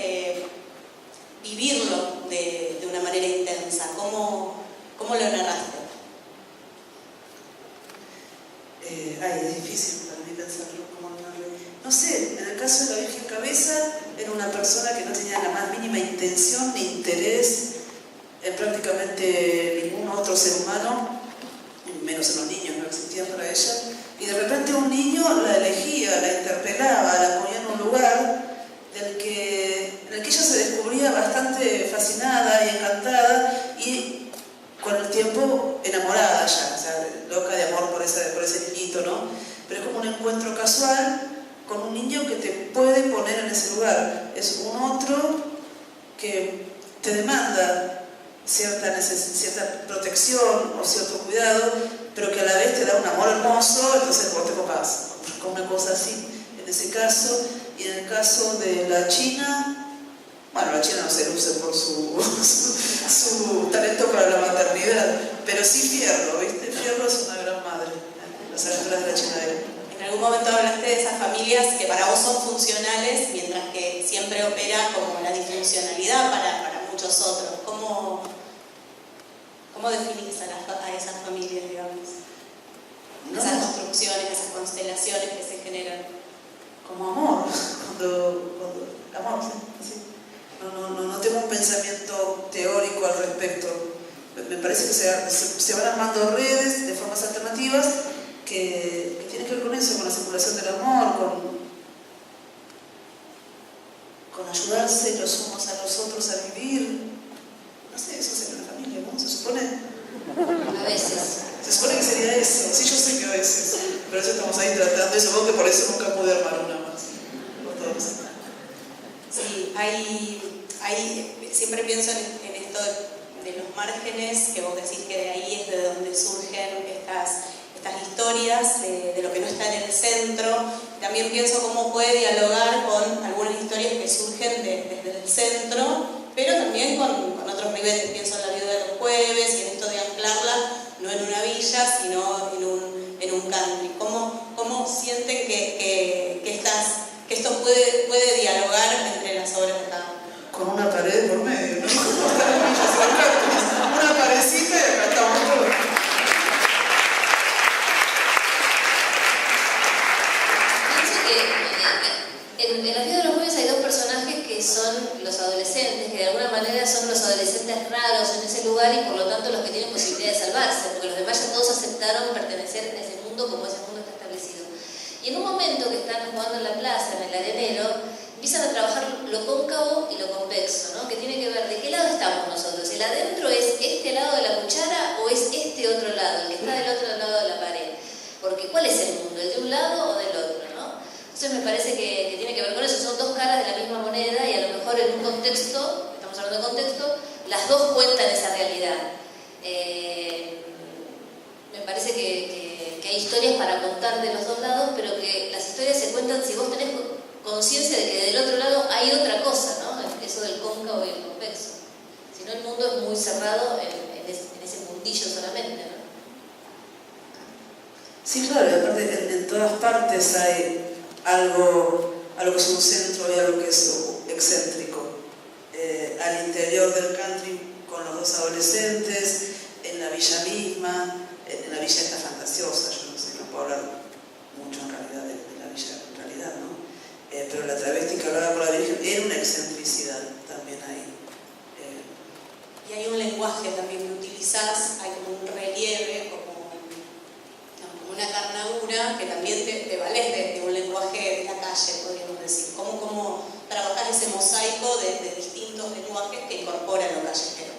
vivirlo de una manera intensa. ¿Cómo lo narraste? Es difícil para mí pensarlo como no sé, en el caso de La Virgen Cabeza era una persona que no tenía la más mínima intención ni interés en prácticamente ningún otro ser humano, menos en los niños, no existían para ella, y de repente un niño la elegía, la interpelaba, la ponía en un lugar en el que ella se descubría bastante fascinada y encantada y con el tiempo enamorada ya, o sea, loca de amor por ese niñito, ¿no? Pero es como un encuentro casual con un niño que te puede poner en ese lugar. Es un otro que te demanda cierta protección o cierto cuidado, pero que a la vez te da un amor hermoso, entonces vos te copás con una cosa así, en ese caso. Y en el caso de la China, bueno, la China no se luce por su talento para la maternidad, pero sí Fierro, ¿viste? Fierro es una gran madre, las aventuras de la China. En algún momento hablaste de esas familias que para vos son funcionales, mientras que siempre opera como la disfuncionalidad para muchos otros. ¿Cómo definís a esas familias, digamos? No. Esas construcciones, esas constelaciones que se generan. Como amor, amor, sí. No tengo un pensamiento teórico al respecto. Me parece que se van armando redes de formas alternativas que tienen que ver con eso, con la circulación del amor, con ayudarse los unos a los otros a vivir. No sé, eso sería una familia, ¿no? Se supone. A veces. Se supone que sería eso. Sí, yo sé que a veces. Pero eso estamos ahí tratando y supongo que por eso nunca pude armar una más. Por todos. Sí, siempre pienso en esto de los márgenes, que vos decís que de ahí es de donde surgen estas historias, de lo que no está en el centro. También pienso cómo puede dialogar con algunas historias que surgen desde el centro, pero también con otros niveles. Pienso en La Viuda de los Jueves y en esto de anclarla no en una villa, sino en un country. ¿Cómo sienten que esto puede dialogar entre las obras de cada uno? Con una pared por medio, ¿no? Una parecita y acá estamos todos. En La Viuda de los Jueves hay dos personajes que son los adolescentes, que de alguna manera son los adolescentes raros en ese lugar y por lo tanto los que tienen posibilidad de salvarse, porque los demás ya todos aceptaron pertenecer a ese mundo como ese mundo está establecido. Y en un momento que están jugando en la plaza, en el arenero, empiezan a trabajar lo cóncavo y lo convexo, ¿no? Que tiene que ver de qué lado estamos nosotros. ¿El adentro es este lado de la cuchara o es este otro lado, el que está del otro lado de la pared? Porque ¿cuál es el mundo? ¿El de un lado o del otro? ¿No? Entonces me parece que tiene que ver con eso. Son dos caras de la misma moneda y a lo mejor en un contexto, estamos hablando de contexto, las dos cuentan esa realidad. Me parece que hay historias para contar de los dos lados, pero que las historias se cuentan si vos tenés conciencia de que del otro lado hay otra cosa, ¿no? Eso del cóncavo y el convexo. Si no, el mundo es muy cerrado en ese mundillo solamente, ¿no? Sí, claro, y aparte en todas partes hay algo que es un centro y algo que es excéntrico. Al interior del country con los dos adolescentes, en la villa misma, en la villa esta fantasiosa, yo no sé, no puedo hablar mucho en realidad de la villa en realidad, ¿no? Pero la travesti que hablaba con la Virgen era una excentricidad también ahí. Y hay un lenguaje también que utilizás, hay como un relieve, como una carnadura que también te valés de un lenguaje de la calle, podríamos decir. ¿Cómo trabajás ese mosaico de distintos lenguajes que incorporan lo callejero?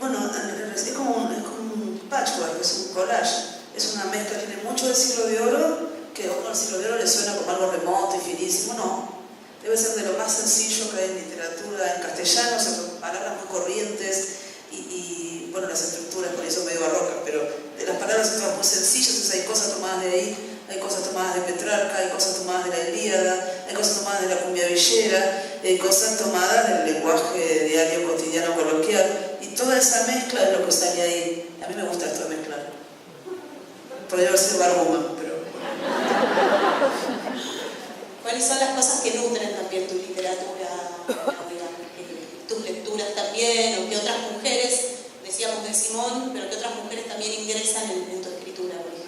bueno, es como un patchwork, es un collage, es una mezcla, tiene mucho del siglo de oro, que a uno el siglo de oro le suena como algo remoto y finísimo, no. Debe ser de lo más sencillo que hay en literatura en castellano, son palabras muy corrientes y bueno, las estructuras por eso medio barrocas, pero de las palabras son todas muy sencillas, entonces hay cosas tomadas de ahí. Hay cosas tomadas de Petrarca, hay cosas tomadas de la Ilíada, hay cosas tomadas de la cumbia villera, hay cosas tomadas del lenguaje diario, cotidiano, coloquial, y toda esa mezcla es lo que sale ahí. A mí me gusta esto de mezclar. Podría haber sido Barguma, pero... ¿Cuáles son las cosas que nutren también tu literatura, tus lecturas también, o que otras mujeres, decíamos de Simón, pero que otras mujeres también ingresan en tu escritura, por ejemplo?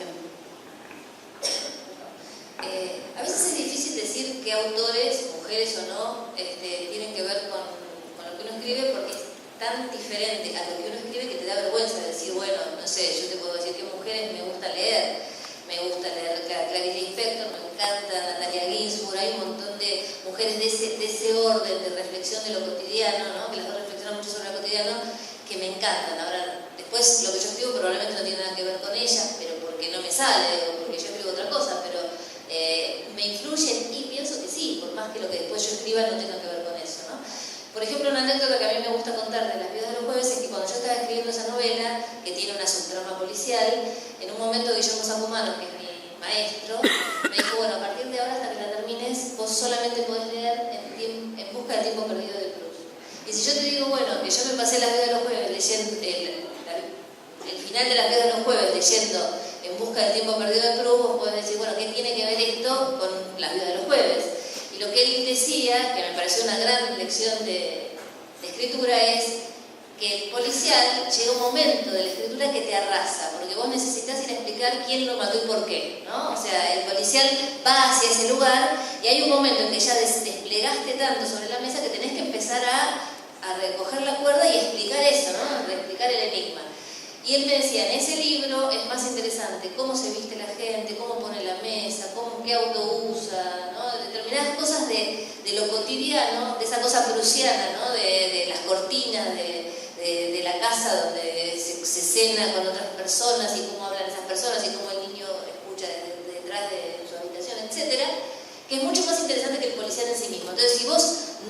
A veces es difícil decir qué autores, mujeres o no, tienen que ver con lo que uno escribe, porque es tan diferente a lo que uno escribe que te da vergüenza decir, bueno, no sé, yo te puedo decir qué mujeres me gusta leer Clarice Lispector, me encanta Natalia Ginsburg, hay un montón de mujeres de ese orden de reflexión de lo cotidiano, ¿no? Que las dos reflexionan mucho sobre lo cotidiano, que me encantan. Ahora, después lo que yo escribo probablemente no tiene nada que ver con ellas, pero porque no me sale o porque yo escribo otra cosa, pero me influyen y pienso que sí, por más que lo que después yo escriba no tenga que ver con eso, ¿no? Por ejemplo, una anécdota que a mí me gusta contar de Las viudas de los jueves es que cuando yo estaba escribiendo esa novela, que tiene una subtrama policial, en un momento Guillermo Sacumano, que es mi maestro, me dijo, bueno, a partir de ahora hasta que la termines, vos solamente podés leer en busca del tiempo perdido de Proust. Y si yo te digo, bueno, que yo me pasé Las viudas de los jueves leyendo el final de Las viudas de los jueves leyendo En busca del tiempo perdido de Proust, vos podés decir, bueno, ¿qué tiene que ver esto con Las viudas de los jueves? Y lo que él decía, que me pareció una gran lección de escritura, es que el policial llega un momento de la escritura que te arrasa, porque vos necesitas ir a explicar quién lo mató y por qué, ¿no? O sea, el policial va hacia ese lugar y hay un momento en que ya desplegaste tanto sobre la mesa que tenés que empezar a recoger la cuerda y explicar eso, ¿no? Explicar el enigma. Y él me decía, en ese libro es más interesante cómo se viste la gente, cómo pone la mesa, qué auto usa, ¿no? Determinadas cosas de lo cotidiano, de esa cosa prusiana, ¿no? De las cortinas, de la casa donde se cena con otras personas y cómo hablan esas personas y cómo el niño escucha detrás de su habitación, etcétera, que es mucho más interesante que el policial en sí mismo. Entonces, si vos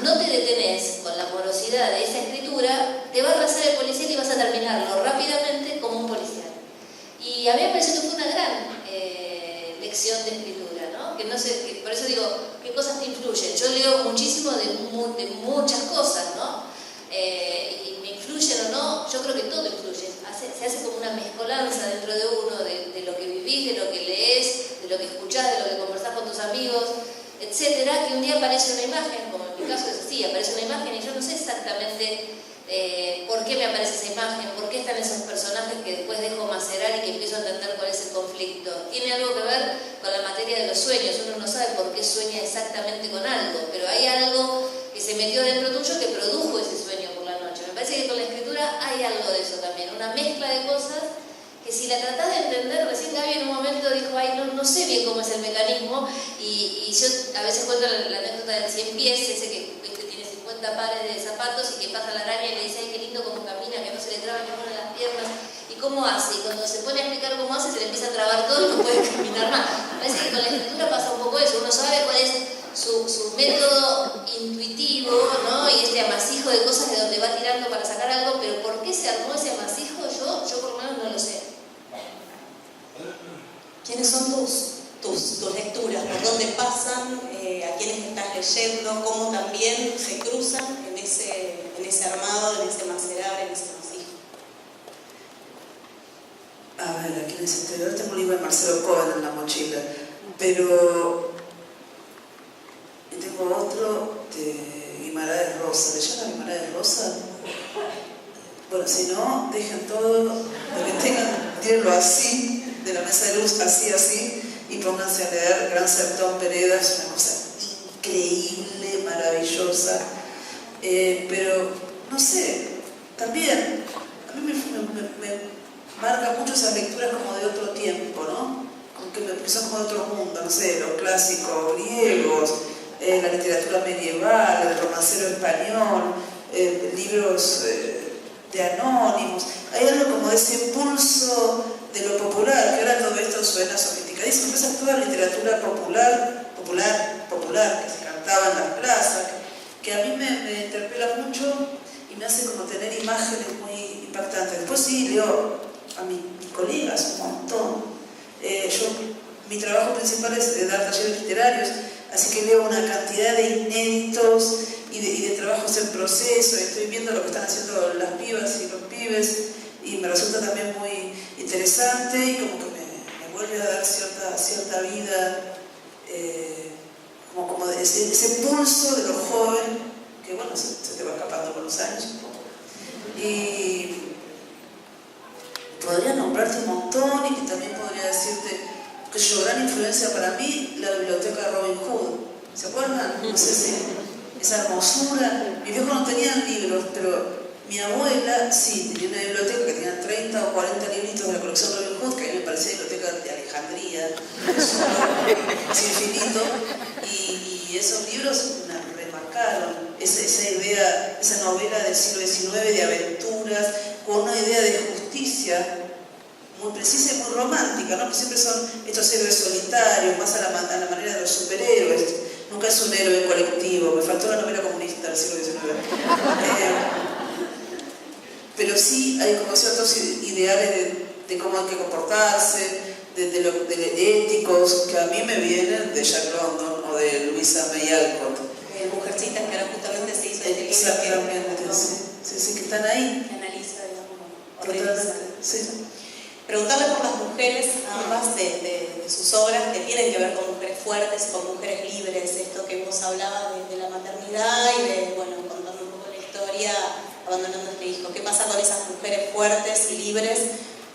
no te detenés con la porosidad de esa escritura, te va a arrasar el policial y vas a terminarlo rápidamente como un policial. Y a mí me pareció que fue una gran lección de escritura, ¿no? Que no sé, por eso digo, ¿qué cosas te influyen? Yo leo muchísimo de muchas cosas, ¿no? Y me influyen o no, yo creo que todo influye. Se hace como una mezcolanza dentro de uno, de lo que vivís, de lo que lees, de lo que escuchás, de lo que conversás con tus amigos, etcétera, que un día aparece una imagen, como en mi caso es así, aparece una imagen y yo no sé exactamente por qué me aparece esa imagen, por qué están esos personajes que después dejo macerar y que empiezo a entender cuál es el conflicto. Tiene algo que ver con la materia de los sueños, uno no sabe por qué sueña exactamente con algo, pero hay algo que se metió dentro tuyo que produjo ese sueño por la noche. Me parece que con la escritura hay algo de eso también, una mezcla de cosas que si la tratás de entender, recién Gaby en un momento dijo, ay, no sé bien cómo es el mecanismo, y yo a veces cuento la anécdota del 100 pies, ese que tiene 50 pares de zapatos y que pasa la araña y le dice, ay, qué lindo cómo camina, que no se le traba ninguna de las piernas, y cómo hace, y cuando se pone a explicar cómo hace, se le empieza a trabar todo y no puede caminar más. Me parece que con la escritura pasa un poco eso, uno sabe cuál es su método intuitivo, ¿no? Y este amasijo de cosas de donde va tirando para sacar algo, pero ¿por qué se armó ese amasijo? Yo por lo menos no lo sé. ¿Quiénes son tus lecturas? ¿Por dónde pasan? ¿A quiénes estás leyendo? ¿Cómo también se cruzan en ese armado, en ese macerar, en ese masijo? A ver, aquí en el interior tengo un libro de Marcelo Cohen en la mochila, pero tengo otro de Guimarães Rosa. ¿Le llama Guimarães Rosa? Bueno, si no, dejen todo lo que tengan, tírenlo así, de la mesa de luz, así, y pónganse a leer Gran Sertón Pereda, es una cosa increíble, maravillosa, pero, no sé, también, a mí me marca mucho esas lecturas como de otro tiempo, ¿no? Porque son como de otro mundo, no sé, los clásicos griegos, la literatura medieval, el romancero español, libros de anónimos. Hay algo como de ese pulso de lo popular, que ahora todo esto suena sofisticadísimo. Esa es toda literatura popular, que se cantaba en las plazas, que a mí me interpela mucho y me hace como tener imágenes muy impactantes. Después sí leo a mis colegas un montón. Mi trabajo principal es dar talleres literarios, así que leo una cantidad de inéditos y de trabajos en proceso. Estoy viendo lo que están haciendo las pibas y los pibes y me resulta también muy interesante y como que me vuelve a dar cierta vida, como ese pulso de lo joven que bueno, se te va escapando con los años un poco. Y podría nombrarte un montón y que también podría decirte que yo, gran influencia para mí, la biblioteca Robin Hood. ¿Se acuerdan? No sé si esa hermosura. Mis viejos no tenían libros, pero mi abuela sí, tenía una biblioteca que tenía 30 o 40 libritos de la colección Robin Hood, que a mí me parecía biblioteca de Alejandría, es infinito, y esos libros me remarcaron. Esa idea, esa novela del siglo XIX de aventuras, con una idea de justicia muy precisa y muy romántica, ¿no? Que siempre son estos héroes solitarios, más a la manera de los superhéroes. Nunca es un héroe colectivo. Me faltó la novela comunista del siglo XIX. Pero sí hay como ciertos ideales de cómo hay que comportarse, de éticos, que a mí me vienen de Jack London o de Louisa May Alcott. Mujercitas, que ahora justamente se hizo este Exactamente, libro sí, que están ahí. que analiza, digamos, Totalmente, sí. Preguntarle por las mujeres, ambas de sus obras, que tienen que ver con mujeres fuertes, con mujeres libres, esto que vos hablabas de la maternidad y de, bueno, contando un poco la historia, abandonando a este hijo. ¿Qué pasa con esas mujeres fuertes y libres?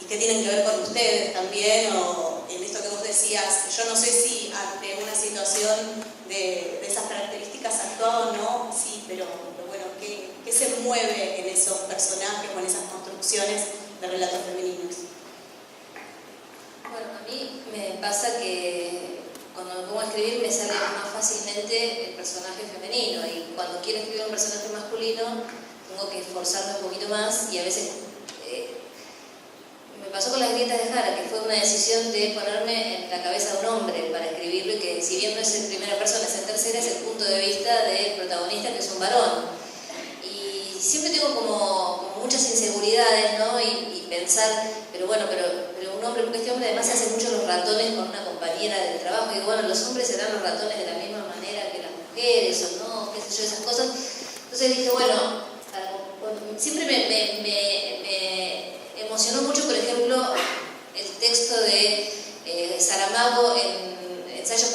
¿Y qué tienen que ver con ustedes también? O en esto que vos decías, yo no sé si ante una situación de esas características actuaba o no, sí, pero bueno, ¿qué se mueve en esos personajes o en esas construcciones de relatos femeninos? Bueno, a mí me pasa que cuando me pongo a escribir me sale más fácilmente el personaje femenino y cuando quiero escribir un personaje masculino tengo que esforzarme un poquito más y a veces me pasó con Las grietas de Jara, que fue una decisión de ponerme en la cabeza de un hombre para escribirlo y que si bien no es en primera persona, es en tercera, es el punto de vista del protagonista, que es un varón. Y siempre tengo como muchas inseguridades, ¿no? Y pensar, pero bueno, pero un hombre, porque este hombre además hace mucho los ratones con una compañera del trabajo, y digo, bueno, los hombres serán los ratones de la misma manera que las mujeres, o no, qué sé yo, esas cosas. Entonces dije, bueno, siempre me emocionó mucho, por ejemplo, el texto de Saramago en Ensayo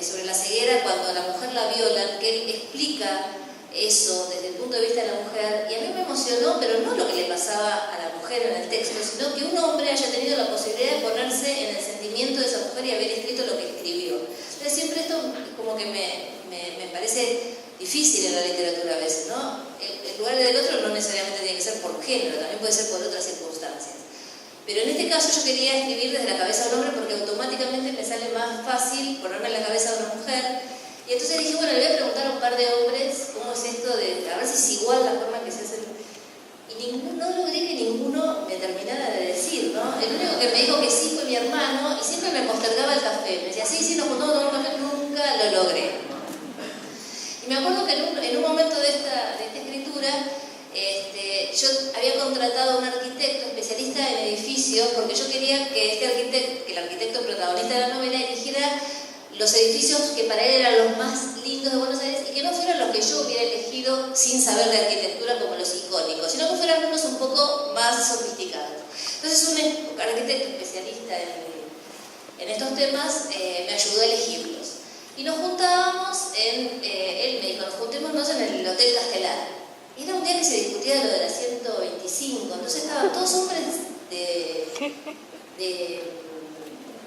sobre la ceguera, cuando la mujer la violan, que él explica eso desde el punto de vista de la mujer, y a mí me emocionó, pero no lo que le pasaba a la mujer en el texto, sino que un hombre haya tenido la posibilidad de ponerse en el sentimiento de esa mujer y haber escrito lo que escribió. Entonces siempre esto como que me parece difícil en la literatura a veces, ¿no? El lugar del otro no necesariamente tiene que ser por género, también puede ser por otras circunstancias. Pero en este caso yo quería escribir desde la cabeza de un hombre porque automáticamente me sale más fácil ponerme en la cabeza de una mujer. Y entonces dije, bueno, le voy a preguntar a un par de hombres cómo es esto de, a ver si es igual la forma que se hace. Y no logré que ninguno me terminara de decir, ¿no? El único que me dijo que sí fue mi hermano y siempre me postergaba el café. Me decía, sí, nos juntamos a tomar un café, nunca lo logré. Y me acuerdo que en un momento de esta escritura, yo había contratado a un arquitecto especialista en edificios porque yo quería que el arquitecto protagonista de la novela eligiera los edificios que para él eran los más lindos de Buenos Aires y que no fueran los que yo hubiera elegido sin saber de arquitectura como los icónicos, sino que fueran unos un poco más sofisticados. Entonces un arquitecto especialista en estos temas me ayudó a elegirlos. Y nos juntábamos él me dijo, nos juntémonos en el Hotel Castelar. Y era un día que se discutía de lo de la 125, entonces estaban todos hombres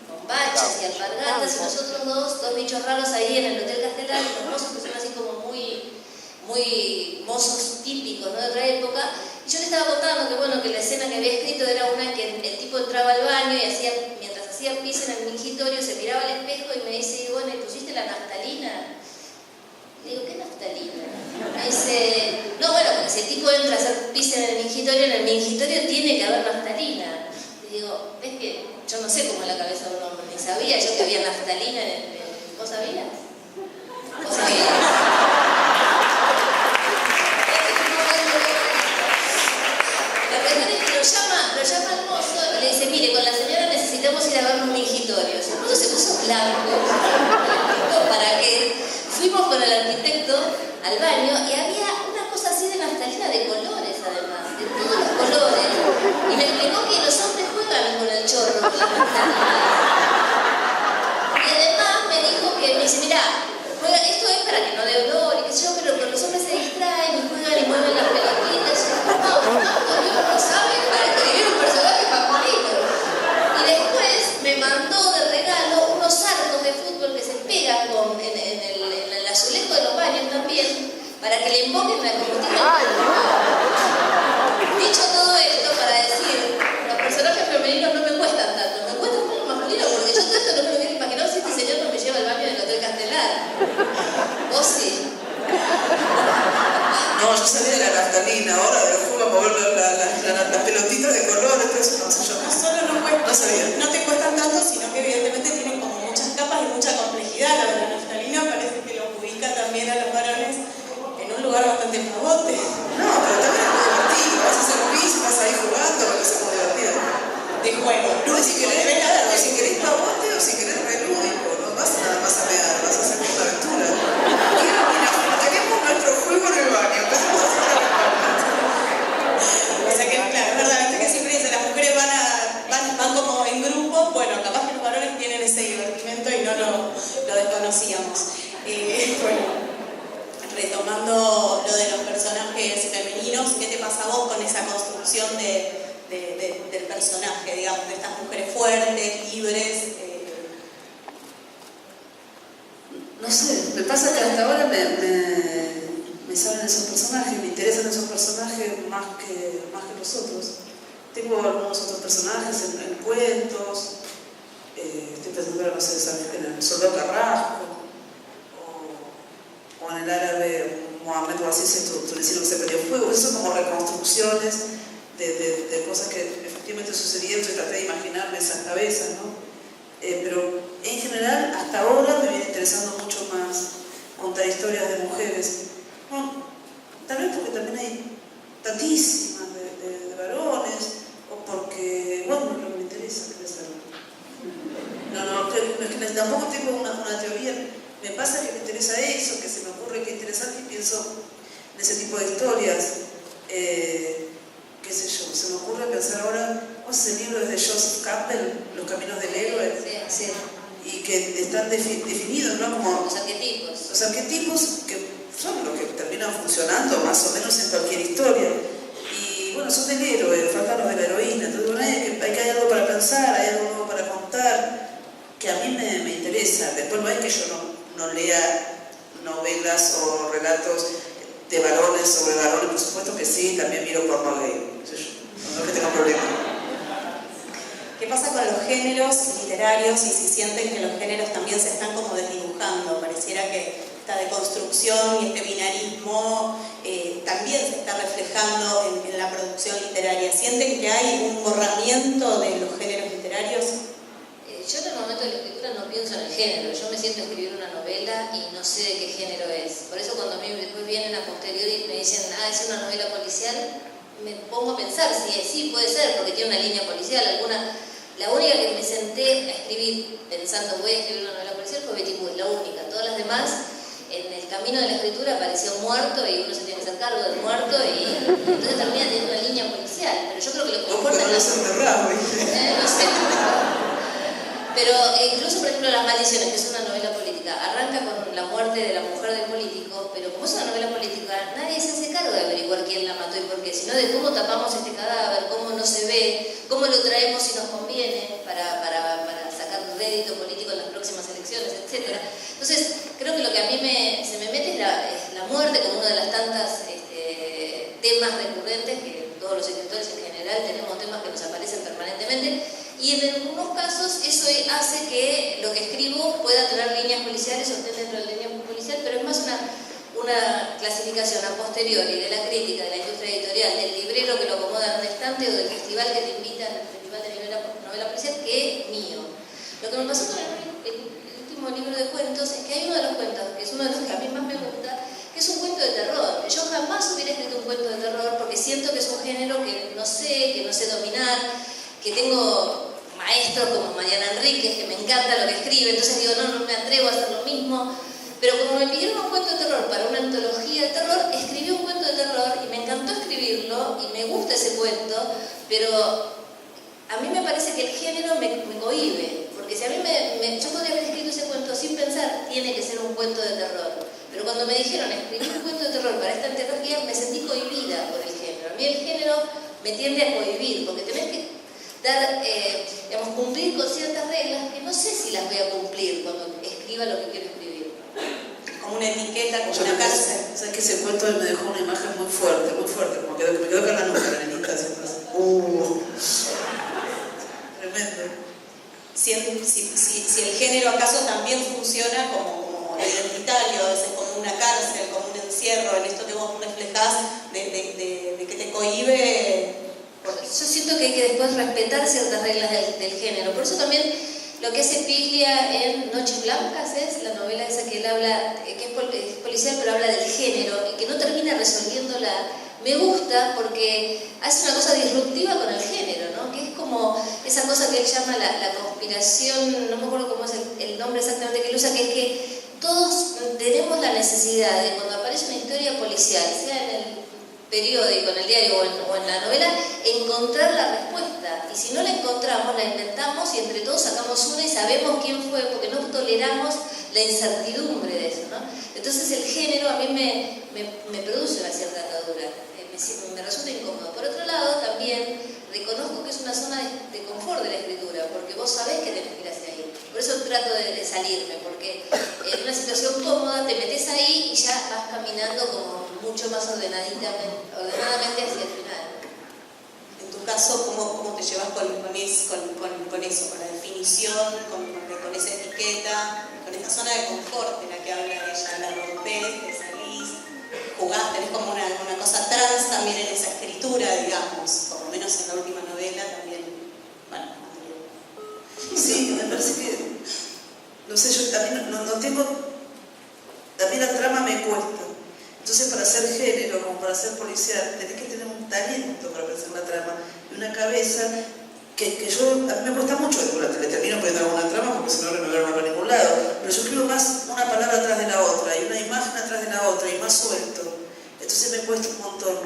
con bachas y alpargatas y nosotros dos bichos raros ahí en el Hotel Castelar, y los mozos que son así como muy mozos típicos, ¿no? De otra época. Y yo le estaba contando que bueno, que la escena que había escrito era una que el tipo entraba al baño y mientras hacía pis en el mingitorio se miraba al espejo y me dice, bueno, ¿y pusiste la naftalina? Le digo, ¿qué naftalina? Me dice, no, bueno, si el tipo entra a hacer pis en el mingitorio tiene que haber naftalina. Y digo, es que yo no sé cómo es la cabeza de un hombre, ni sabía yo que había naftalina en el... ¿Vos sabías? ¿Vos sabías? La cuestión es que lo llama al mozo y le dice, mire, con la señora necesitamos ir a ver un mingitorio. El mozo se puso blanco. ¿Para qué? Fuimos con el arquitecto al baño y había una cosa así de naftalina de colores, además, de todos los colores. Y me explicó que los hombres juegan con el chorro, con la naftalina. Y además me dijo que, me dice, mirá, esto es para que no dé olor y qué sé yo, pero los hombres se distraen y juegan y mueven las pelotitas. No saben para escribir un personaje masculino. Y después me mandó de regalo unos arcos de fútbol que se pegan en el azulejo de los baños también, para que le emboquen la combustible. Dicho todo esto para decir, los personajes femeninos no me cuestan tanto, me cuestan un poco masculino, porque yo todo esto no me lo hubiera imaginado si este señor no me lleva al baño del Hotel Castelar. ¿Vos sí? No, yo sabía de la naftalina, ahora del juego a mover las pelotitas de colores, todo eso no sé yo. No solo no sabía. no te cuestan tanto, sino que evidentemente tienen como muchas capas y mucha complejidad. La de la naftalina parece que los ubica también a los varones en un lugar bastante pavote. No, pero también es muy divertido, vas a hacer pis, vas ahí jugando, lo que es muy divertido. De juego. No, si querés pavote o si querés relúdico, no vas nada más a pegar, vas a hacer una aventura. Tenemos nuestro juego en el baño, empezamos a hacer la O sea que, claro, es verdad, viste que siempre dicen las mujeres van como en grupo. Bueno, capaz que los varones tienen ese divertimento y no lo desconocíamos. Bueno, retomando lo de los personajes femeninos, ¿qué te pasa a vos con esa construcción del personaje, digamos, de estas mujeres fuertes, libres? No sé, me pasa que hasta ahora me salen esos personajes, me interesan esos personajes más que los otros. Tengo algunos otros personajes en cuentos, estoy pensando ahora, no sé, en el Soldado Carrasco, o en el árabe Mohamed Bouazizi, Tunecino que se perdió fuego. Esas son como reconstrucciones de cosas que efectivamente sucedieron y traté de imaginarme esas cabezas, ¿no? Pero en general, hasta ahora me viene interesando mucho más contar historias de mujeres. Bueno, tal vez porque también hay tantísimas de varones, o porque, bueno, lo que me interesa es saber. No, tampoco tengo una teoría. Me pasa que me interesa eso, que se me ocurre que es interesante y pienso en ese tipo de historias. Qué sé yo, se me ocurre pensar ahora, ese libro es de Joseph Campbell, Los Caminos del Héroe, Sí. Y que están definidos, ¿no? Como los arquetipos. Los arquetipos que son los que terminan funcionando más o menos en cualquier historia. Y bueno, son del héroe, faltan los de la heroína. Entonces, bueno, hay algo para pensar, hay algo nuevo para contar, que a mí me interesa. Después no es que yo no lea novelas o relatos de varones sobre varones, por supuesto que sí, también miro porno gay, no sé yo, no es que tenga problema. ¿Qué pasa con los géneros literarios y si sienten que los géneros también se están como desdibujando? Pareciera que esta deconstrucción y este binarismo también se está reflejando en la producción literaria. ¿Sienten que hay un borramiento de los géneros literarios? Yo en el momento de la escritura no pienso en el género, yo me siento a escribir una novela y no sé de qué género es. Por eso cuando a mí después vienen a posteriori y me dicen, es una novela policial, me pongo a pensar si sí puede ser, porque tiene una línea policial, la única que me senté a escribir pensando voy a escribir una novela policial fue Betty Bull, la única. Todas las demás, en el camino de la escritura apareció un muerto y uno se tiene que hacer cargo del muerto y entonces termina teniendo una línea policial. Pero yo creo que lo que importa es no sé. Pero incluso, por ejemplo, Las Maldiciones, que es una novela política, arranca con la muerte de la mujer del político, pero como es una novela política, nadie se hace cargo de averiguar quién la mató y por qué, sino de cómo tapamos este cadáver, cómo no se ve, cómo lo traemos si nos conviene para sacar un rédito político en las próximas elecciones, etc. Entonces, creo que lo que a mí se me mete es la muerte como uno de las tantas temas recurrentes, que todos los escritores en general tenemos temas que nos aparecen permanentemente. Y en algunos casos eso hace que lo que escribo pueda tener líneas policiales o esté dentro de la línea policial, pero es más una clasificación a posteriori de la crítica, de la industria editorial, del librero que lo acomoda en un estante o del festival que te invita al festival de novela policial, que mío. Lo que me pasó con el último libro de cuentos es que hay uno de los cuentos, que es uno de los que a mí más me gusta, que es un cuento de terror. Yo jamás hubiera escrito un cuento de terror porque siento que es un género que no sé dominar, que tengo maestros como Mariana Enríquez, que me encanta lo que escribe, entonces digo, no me atrevo a hacer lo mismo. Pero como me pidieron un cuento de terror para una antología de terror, escribí un cuento de terror y me encantó escribirlo y me gusta ese cuento, pero a mí me parece que el género me cohíbe, porque si a mí yo podría haber escrito ese cuento sin pensar, tiene que ser un cuento de terror. Pero cuando me dijeron escribir un cuento de terror para esta antología, me sentí cohibida por el género. A mí el género me tiende a cohibir, porque tenés que cumplir con ciertas reglas que no sé si las voy a cumplir cuando escriba lo que quiero escribir. Como una etiqueta, como una cárcel. ¿Sabes que ese cuento me dejó una imagen muy fuerte, como que me quedó con la nuca, la nenita, tremendo. Si el género acaso también funciona como identitario, a veces como una cárcel, como un encierro, en esto que vos reflejás de que te cohíbe. Yo siento que hay que después respetar ciertas reglas del género. Por eso también lo que hace Piglia en Noches Blancas es la novela esa que él habla, que es policial pero habla del género y que no termina resolviéndola. Me gusta porque hace una cosa disruptiva con el género, ¿no? Que es como esa cosa que él llama la conspiración, no me acuerdo cómo es el nombre exactamente que él usa, que es que todos tenemos la necesidad de cuando aparece una historia policial, sea en el periódico, en el diario o en la novela, encontrar la respuesta. Y si no la encontramos, la inventamos y entre todos sacamos una y sabemos quién fue, porque no toleramos la incertidumbre de eso, ¿no? Entonces el género a mí me produce una cierta atadura, me resulta incómodo. Por otro lado, también reconozco que es una zona de confort de la escritura, porque vos sabés que tenés que ir hacia ahí. Por eso trato de salirme, porque en una situación cómoda te metes ahí y ya vas caminando como mucho más ordenadamente hacia el final. En tu caso, ¿cómo te llevas con eso, con la definición, con esa etiqueta, con esa zona de confort de la que habla ella? La rompés, te salís, jugás, tenés como una cosa trans también en esa escritura, digamos, por lo menos en la última novela también. Bueno, sí, me parece que, no sé, yo también no tengo, también la trama me cuesta. Entonces, para hacer género, como para ser policial, tenés que tener un talento para pensar la trama y una cabeza que a mí me cuesta mucho, le termino poniendo alguna trama porque si no me voy a para ningún lado, pero yo escribo más una palabra atrás de la otra y una imagen atrás de la otra y más suelto. Entonces me cuesta un montón.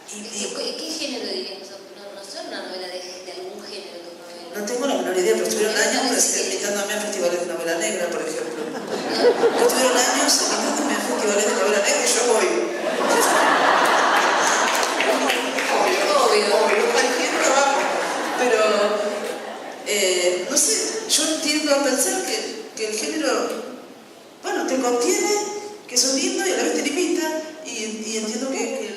¿Qué género dirías? No son una novela de algún género tus novelas. No tengo la menor idea, pero estuvieron años invitándome a festivales de novela negra, por ejemplo. Estuvieron años invitándome a festivales de novela negra y yo voy. Obvio, cualquier trabajo. Pero, no sé, yo tiendo a pensar que el género, bueno, te contiene, que es lindo y a la vez te limita, y entiendo que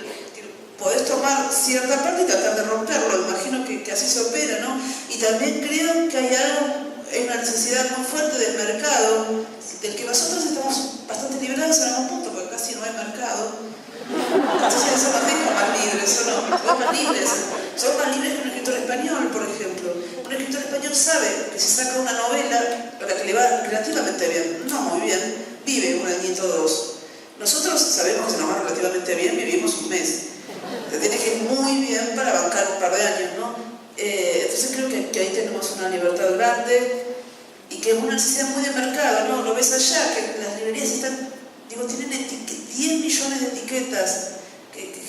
podés tomar cierta parte y tratar de romperlo, imagino que así se opera, ¿no? Y también creo que hay una necesidad muy fuerte del mercado, del que nosotros estamos bastante liberados en algún punto, porque casi no hay mercado. Entonces eso nos deja más libres, ¿o no? Somos más libres que un escritor español, por ejemplo. Un escritor español sabe que si saca una novela, lo que le va relativamente bien, no muy bien, vive un añito o dos. Nosotros sabemos que se nos va relativamente bien, vivimos un mes. Te tiene que ir muy bien para bancar un par de años, ¿no? Entonces creo que ahí tenemos una libertad grande y que es una necesidad muy de mercado, ¿no? Lo ves allá, que las librerías están, tienen 10 millones de etiquetas,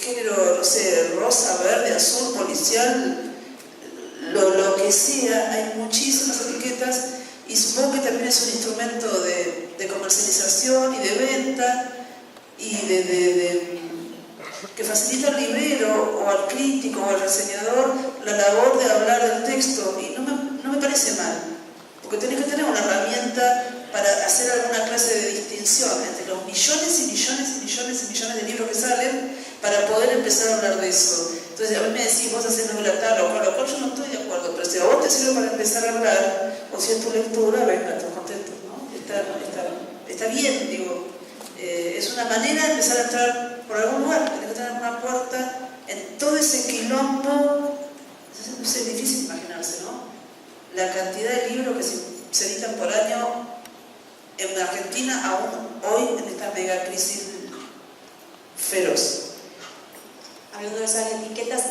género, no sé, rosa, verde, azul, policial, lo que sea, hay muchísimas etiquetas y supongo que también es un instrumento de comercialización y de venta y que facilita al librero o al crítico o al reseñador la labor de hablar del texto y no me parece mal, porque tenés que tener una herramienta para hacer alguna clase de distinción entre los millones y millones y millones y millones de libros que salen para poder empezar a hablar de eso. Entonces a mí me decís, vos haces novela tal o cual, yo no estoy de acuerdo, pero si a vos te sirve para empezar a hablar, o si es tu lectura, venga, estás contento, ¿no? Está está bien, digo, es una manera de empezar a entrar por algún lugar, tiene que tener una puerta en todo ese quilombo. Es difícil imaginarse, ¿no? La cantidad de libros que se editan por año en Argentina, aún hoy, en esta mega crisis feroz. Hablando de esas etiquetas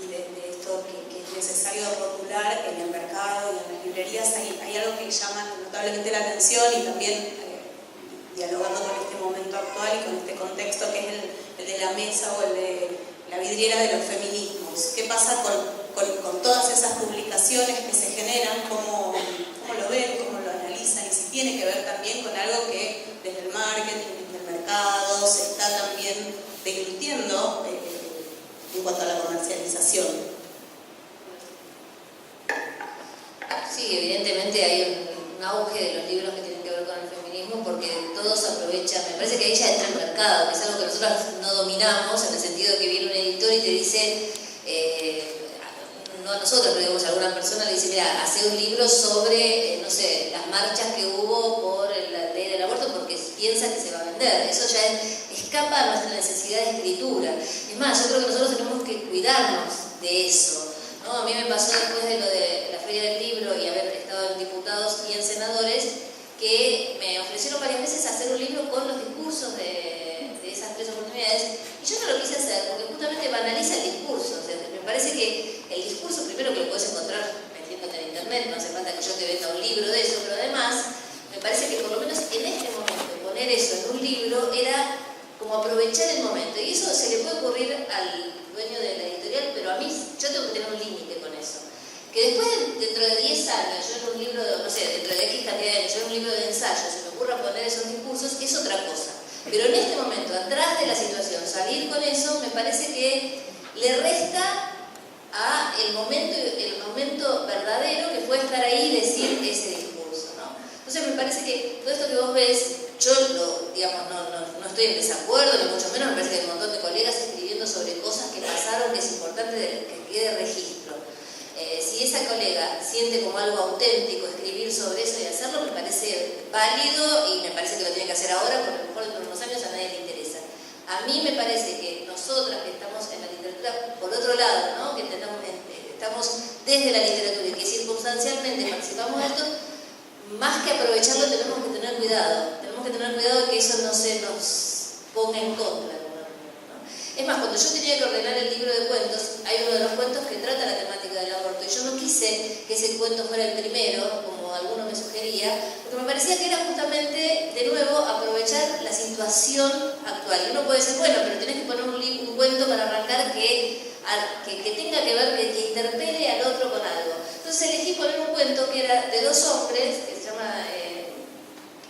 y de esto que es necesario rotular en el mercado y en las librerías, hay algo que llama notablemente la atención y también dialogando con este momento actual y con este contexto que es el de la mesa o el de la vidriera de los feminismos. ¿Qué pasa con todas esas publicaciones que se generan? ¿Cómo lo ven? ¿Cómo lo analizan? Y si tiene que ver también con algo que desde el marketing, desde el mercado, se está también deglutiendo en cuanto a la comercialización. Sí, evidentemente hay un auge de los libros que tienen que ver con el feminismo porque todos aprovechan, me parece que ahí ya entra el mercado, que es algo que nosotros no dominamos, en el sentido de que viene un editor y te dice, no a nosotros, pero digamos a alguna persona le dice, mira, hace un libro sobre, no sé, las marchas que hubo por la ley del aborto porque piensa que se va a vender. Eso ya escapa a nuestra necesidad de escritura. Es más, yo creo que nosotros tenemos que cuidarnos de eso, ¿no? A mí me pasó después de lo de la Feria del Libro y haber estado en diputados y en senadores, que me ofrecieron varias veces hacer un libro con los discursos de esas 3 oportunidades, y yo no lo quise hacer porque justamente banaliza el discurso. O sea, me parece que el discurso, primero, que lo puedes encontrar metiéndote en internet, no hace falta que yo te venda un libro de eso, pero además me parece que por lo menos en este momento poner eso en un libro era como aprovechar el momento, y eso se le puede ocurrir al dueño de la editorial, pero a mí yo tengo que tener un límite con eso. Que después, dentro de 10 años, yo en un libro, no sé, dentro de X cantidad de años, yo en un libro de ensayo se me ocurra poner esos discursos, es otra cosa. Pero en este momento, atrás de la situación, salir con eso me parece que le resta a el momento verdadero que fue estar ahí y decir ese discurso, ¿no? Entonces me parece que todo esto que vos ves, yo no estoy en desacuerdo, ni mucho menos, me parece que hay un montón de colegas escribiendo sobre cosas que pasaron, que es importante que quede registro. Si esa colega siente como algo auténtico escribir sobre eso y hacerlo, me parece válido y me parece que lo tiene que hacer ahora, porque a lo mejor dentro de unos años a nadie le interesa. A mí me parece que nosotras que estamos en la literatura, por otro lado, ¿no? Que estamos desde la literatura y que circunstancialmente participamos de esto, más que aprovecharlo tenemos que tener cuidado. Tenemos que tener cuidado de que eso no se nos ponga en contra. Es más, cuando yo tenía que ordenar el libro de cuentos, hay uno de los cuentos que trata la temática del aborto, y yo no quise que ese cuento fuera el primero, como alguno me sugería, porque me parecía que era justamente, de nuevo, aprovechar la situación actual. Y uno puede decir, bueno, pero tenés que poner un cuento para arrancar que tenga que ver, que interpele al otro con algo. Entonces elegí poner un cuento que era de 2 hombres, que se llama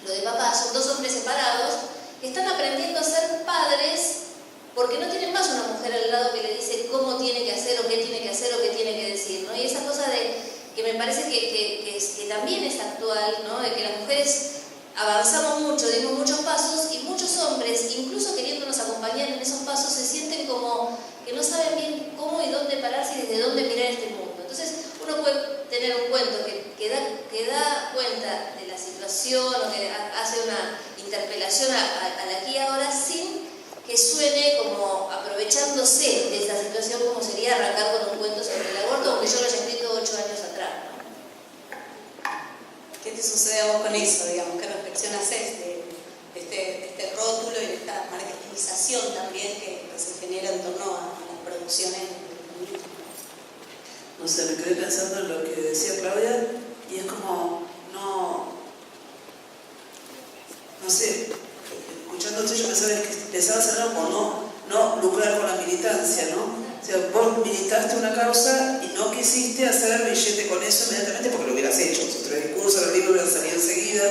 Lo de papá, son 2 hombres separados, que están aprendiendo a ser padres porque no tienen más una mujer al lado que le dice cómo tiene que hacer o qué tiene que hacer o qué tiene que decir, ¿no? Y esa cosa que me parece que también es actual, ¿no? De que las mujeres avanzamos mucho, dimos muchos pasos, y muchos hombres, incluso queriéndonos acompañar en esos pasos, se sienten como que no saben bien cómo y dónde pararse y desde dónde mirar este mundo. Entonces uno puede tener un cuento que da cuenta de la situación o que hace una interpelación al aquí y ahora sin que suene como aprovechándose de esa situación, como sería arrancar con un cuento sobre el aborto, aunque yo lo haya escrito 8 años atrás, ¿no? ¿Qué te sucede a vos con eso, digamos? ¿Qué reflexión haces de este rótulo y de esta marketización también que se genera en torno a las producciones del feminismo? No sé, me quedé pensando en lo que decía Claudia, y es como, no sé, escuchándote yo pensaba hacerlo como no lucrar con la militancia, ¿no? O sea, vos militaste una causa y no quisiste hacer billete con eso inmediatamente porque lo hubieras hecho. Los 3 discursos, los libros hubieran salido enseguida.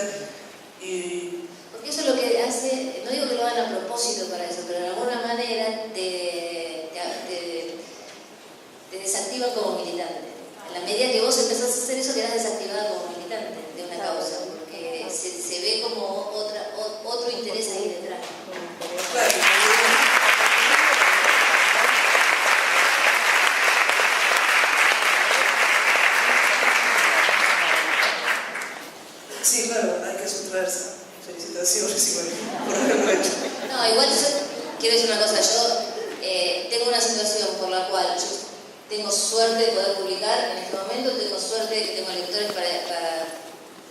Porque eso es lo que hace, no digo que lo hagan a propósito para eso, pero de alguna manera te desactivan como militante. A la medida que vos empezás a hacer eso, quedás desactivada como militante de una causa, porque se ve como otro interés ahí detrás. Sí, claro, hay que sustraerse. Sí. felicitaciones igual por haberlo hecho. No, igual yo quiero decir una cosa, yo tengo una situación por la cual yo tengo suerte de poder publicar en este momento, tengo suerte de que tengo lectores para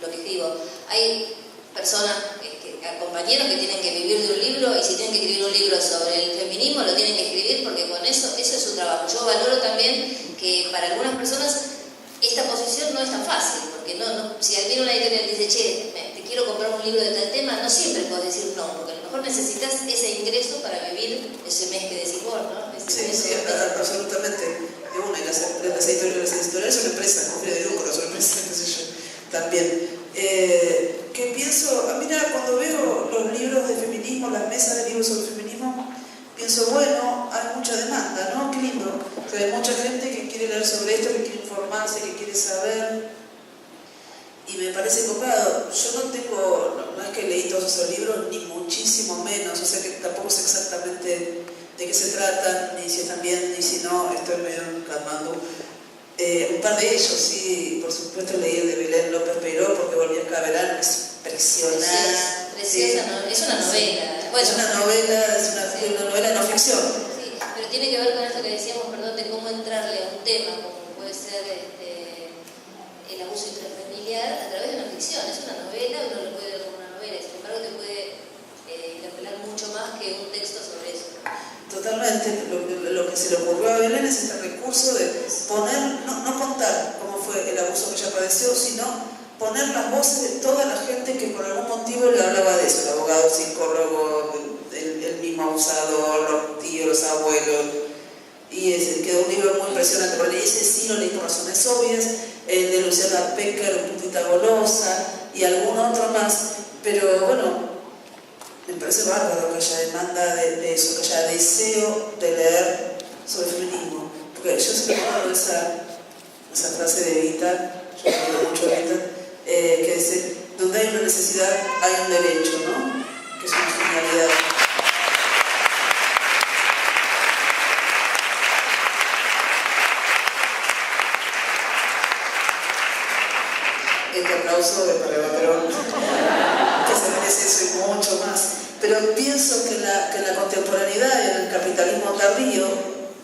lo que escribo. Hay personas, compañeros que tienen que vivir de un libro, y si tienen que escribir un libro sobre el feminismo lo tienen que escribir porque con eso es su trabajo. Yo valoro también que para algunas personas esta posición no es tan fácil, porque si viene una editorial y dice, che, te quiero comprar un libro de tal tema, no siempre puedes decir no, porque a lo mejor necesitas ese ingreso para vivir ese mes que decís vos, ¿no? Sí, absolutamente. De una, y las editoriales son empresas, con fines de lucro, son empresas, qué sé yo, también. Que pienso, mira, cuando veo los libros de feminismo, las mesas de libros sobre feminismo, pienso, bueno, hay mucha demanda, ¿no? Qué lindo. O sea, hay mucha gente que quiere leer sobre esto, que quiere informarse, que quiere saber. Y me parece copado. Yo no es que leí todos esos libros, ni muchísimo menos. O sea que tampoco sé exactamente de qué se tratan, ni si están bien, ni si no. Estoy medio calmando. Un par de ellos, sí, por supuesto leí el de Belén López Peiró porque volví acá a verano, es impresionante. Preciosa, ¿no? Es una novela. Bueno, es una novela de no ficción. Sí, pero tiene que ver con esto que decíamos, perdón, de cómo entrarle a un tema, como puede ser el abuso intrafamiliar a través de una ficción. Es una novela, uno lo puede ver como una novela, y sin embargo te puede interpelar mucho más que un texto sobre eso. Totalmente, lo que se le ocurrió a Belén es este recurso de poner, no contar cómo fue el abuso que ella padeció, sino poner las voces de toda la gente que por algún motivo le hablaba de eso, el abogado, el psicólogo, el mismo abusador, los tíos, los abuelos, y quedó un libro muy impresionante, porque ese sí lo leí por razones obvias, el de Luciana Pecker, Putita Golosa, y algún otro más, pero bueno, me parece bárbaro que haya demanda de eso, que haya deseo de leer sobre feminismo. Porque yo siempre me acuerdo de esa frase de Evita, yo leo mucho Evita, que dice, donde hay una necesidad hay un derecho, ¿no? Que es una genialidad. Este aplauso es para Eva Perón, que se merece eso y mucho más. Pero pienso que la contemporaneidad y el capitalismo tardío,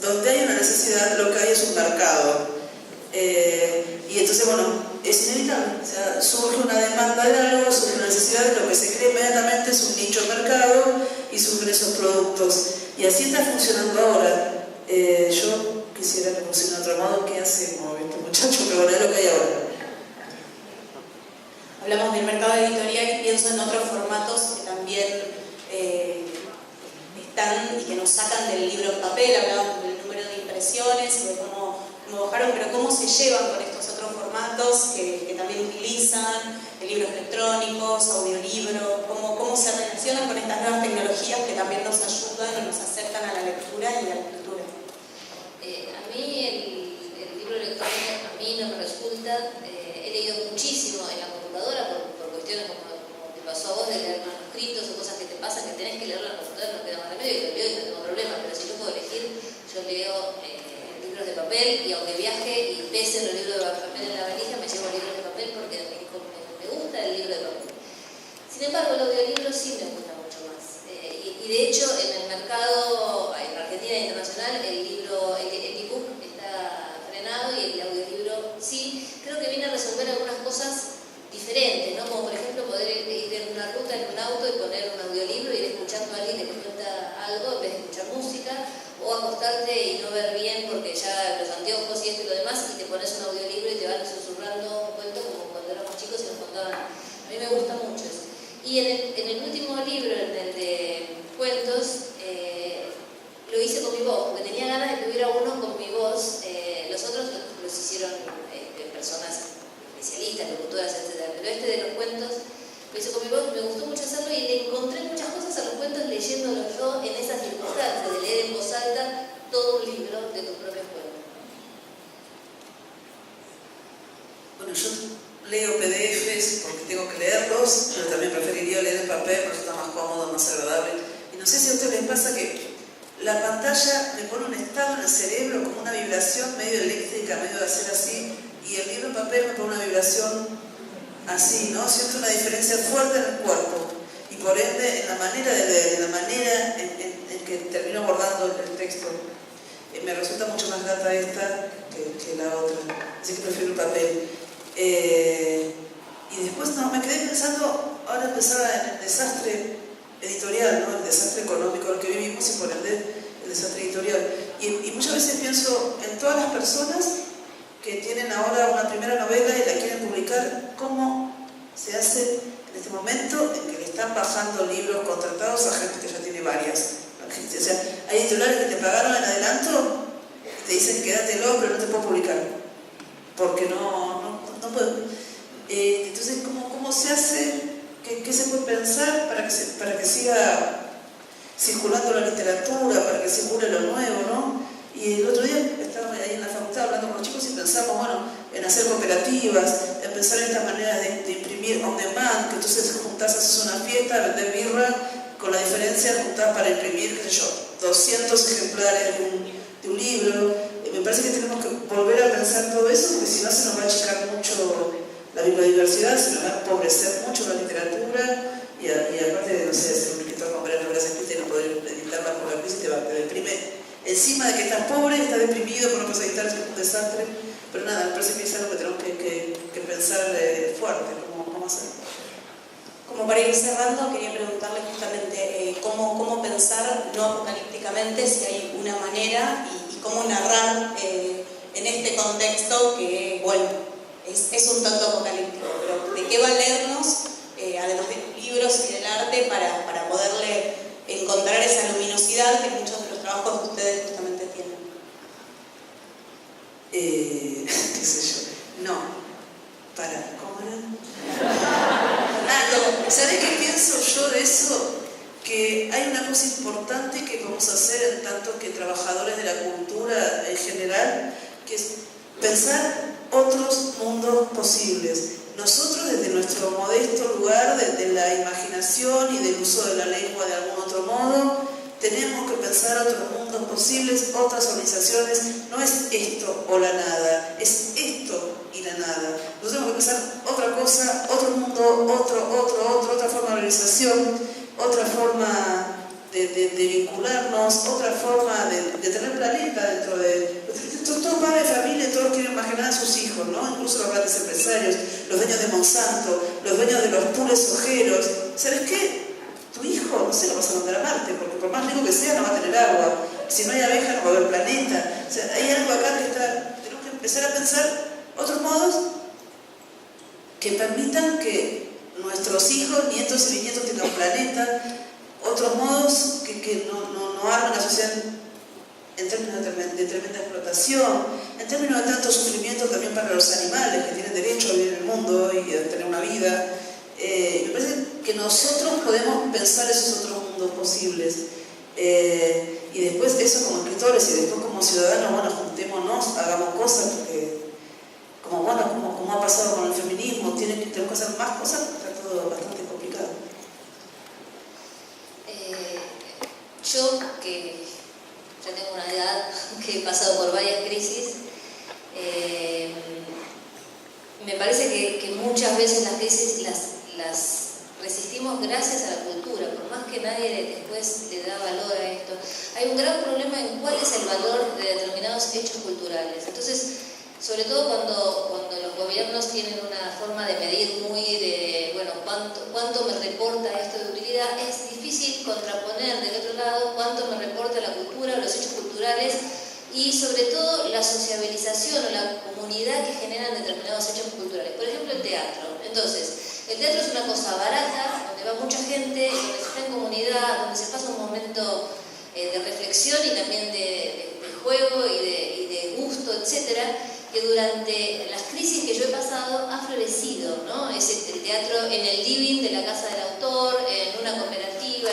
donde hay una necesidad, lo que hay es un mercado. Y entonces, bueno, es inevitable. O sea, surge una demanda de algo, surge una necesidad, de lo que se cree inmediatamente es un nicho de mercado y surgen esos productos. Y así está funcionando ahora. Yo quisiera que funcione de otro modo. ¿Qué hacemos, este muchacho? Pero bueno, es lo que hay ahora. Hablamos del mercado editorial y pienso en otros formatos que también están y que nos sacan del libro en papel. Hablábamos del número de impresiones y de cómo bajaron, pero cómo se llevan con estos otros formatos que también utilizan, libros electrónicos, audiolibros, cómo se relacionan con estas nuevas tecnologías que también nos ayudan y nos acercan a la lectura y a la cultura. A mí el libro electrónico a mí no me resulta, he leído muchísimo en la computadora por cuestiones como te pasó a vos de leer manuscritos o cosas que te pasan que tenés que leerlo en la computadora, no queda más remedio y lo leo y no tengo problema, pero si yo puedo elegir, yo leo libros de papel y aunque viaje y pese los libros de papel en la valija, me llevo libros de papel porque me gusta el libro de papel. Sin embargo, el audiolibro sí me gusta mucho más. Y de hecho, en el mercado, en Argentina e internacional, el ebook está frenado y el audiolibro sí. Creo que viene a resolver algunas cosas diferentes, ¿no? Como por ejemplo poder ir en una ruta en un auto y poner un audiolibro y ir escuchando a alguien que te cuenta algo en vez de escuchar música, o acostarte y no ver bien porque ya los anteojos y esto y lo demás, y te pones un audiolibro y te van susurrando un cuento como cuando éramos chicos y nos contaban. A mí me gusta mucho eso. Y en el último libro, en el de cuentos, lo hice con mi voz, porque tenía ganas de que hubiera uno con mi voz. Los otros los hicieron personas especialistas, locutoras, etc. Pero este de los cuentos lo hice con mi voz, me gustó mucho hacerlo y le encontré muchas cosas a los cuentos leyéndolos yo en esas circunstancias, de leer en voz alta todo un libro de tus propios cuentos. Bueno, yo leo PDFs porque tengo que leerlos, pero también preferiría leer en papel porque está más cómodo, más agradable. Y no sé si a ustedes les pasa que la pantalla me pone un estado en el cerebro, como una vibración medio eléctrica, medio de hacer así, y el libro en papel me pone una vibración así, ¿no? Siento una diferencia fuerte en el cuerpo. por ende en la manera de leer, en la manera en que termino abordando el texto. Me resulta mucho más grata esta que la otra, así que prefiero el papel. Y después me quedé pensando, ahora pensaba en el desastre editorial, ¿no? El desastre económico en el que vivimos y por ende el desastre editorial. Y muchas veces pienso en todas las personas que tienen ahora una primera novela y la quieren publicar, ¿cómo se hace en este momento en que le están bajando libros contratados a gente que ya tiene varias? O sea, hay editoriales que te pagaron en adelanto y te dicen quédatelo, pero no te puedo publicar porque no puedo. Entonces, ¿cómo se hace? ¿Qué se puede pensar para que siga circulando la literatura, para que circule lo nuevo, ¿no? Y el otro día estaba ahí en la facultad hablando con los chicos y pensamos, bueno, en hacer cooperativas, en pensar en estas maneras de imprimir on demand, que entonces juntás, haces una fiesta, vendés birra, con la diferencia juntás para imprimir, qué sé yo, 200 ejemplares de un libro. Me parece que tenemos que volver a pensar todo eso, porque si no se nos va a achicar mucho la biodiversidad, se nos va a empobrecer mucho la literatura, y aparte, no sé, ser un escritor con varias novelas escritas y no poder editarlas por la crisis te deprime. Encima de que estás pobre, estás deprimido, por no poder editar, es un desastre. Pero nada, me parece que es algo que tenemos que pensar fuerte, cómo hacer. Como para ir cerrando, quería preguntarle justamente cómo pensar no apocalípticamente, si hay una manera y cómo narrar en este contexto que, bueno, es un tanto apocalíptico, pero de qué valernos, además de los libros y del arte, para poderle encontrar esa luminosidad que muchos de los trabajos de ustedes justamente tienen. Qué sé yo. No. ¿Cómo era? No. ¿Sabés qué pienso yo de eso? Que hay una cosa importante que vamos a hacer en tanto que trabajadores de la cultura en general, que es pensar otros mundos posibles. Nosotros, desde nuestro modesto lugar, desde la imaginación y del uso de la lengua de algún otro modo, tenemos que pensar otros mundos posibles, otras organizaciones. No es esto o la nada, es esto y la nada. Nosotros tenemos que pensar otra cosa, otro mundo, otra forma de organización, otra forma de vincularnos, otra forma de tener planeta dentro de... Todos padres de familia, todos quieren imaginar a sus hijos, ¿no? Incluso los grandes empresarios, los dueños de Monsanto, los dueños de los pures ojeros. ¿Sabes qué? Tu hijo, no sé, lo vas a mandar a Marte, porque por más rico que sea, no va a tener agua. Si no hay abejas, no va a haber planeta. O sea, hay algo acá que tenemos que empezar a pensar otros modos que permitan que nuestros hijos, nietos y bisnietos tengan planeta, otros modos que no armen la sociedad en términos de tremenda explotación, en términos de tanto sufrimiento también para los animales que tienen derecho a vivir en el mundo y a tener una vida. Me parece que nosotros podemos pensar esos otros mundos posibles. Y después eso como escritores y después como ciudadanos, bueno, juntémonos, hagamos cosas, porque como ha pasado con el feminismo, tenemos que hacer más cosas porque está todo bastante complicado. Yo, que ya tengo una edad, que he pasado por varias crisis, me parece que muchas veces las crisis las resistimos gracias a la cultura, por más que nadie después le da valor a esto. Hay un gran problema en cuál es el valor de determinados hechos culturales. Entonces, sobre todo cuando los gobiernos tienen una forma de medir muy de, bueno, cuánto me reporta esto de utilidad, es difícil contraponer del otro lado cuánto me reporta la cultura, los hechos culturales y sobre todo la sociabilización o la comunidad que generan determinados hechos culturales. Por ejemplo, el teatro. Entonces, el teatro es una cosa barata, donde va mucha gente, donde se está en comunidad, donde se pasa un momento de reflexión y también de juego y de gusto, etcétera, que durante las crisis que yo he pasado ha florecido, ¿no? Es el teatro en el living de la casa del autor, en una cooperativa,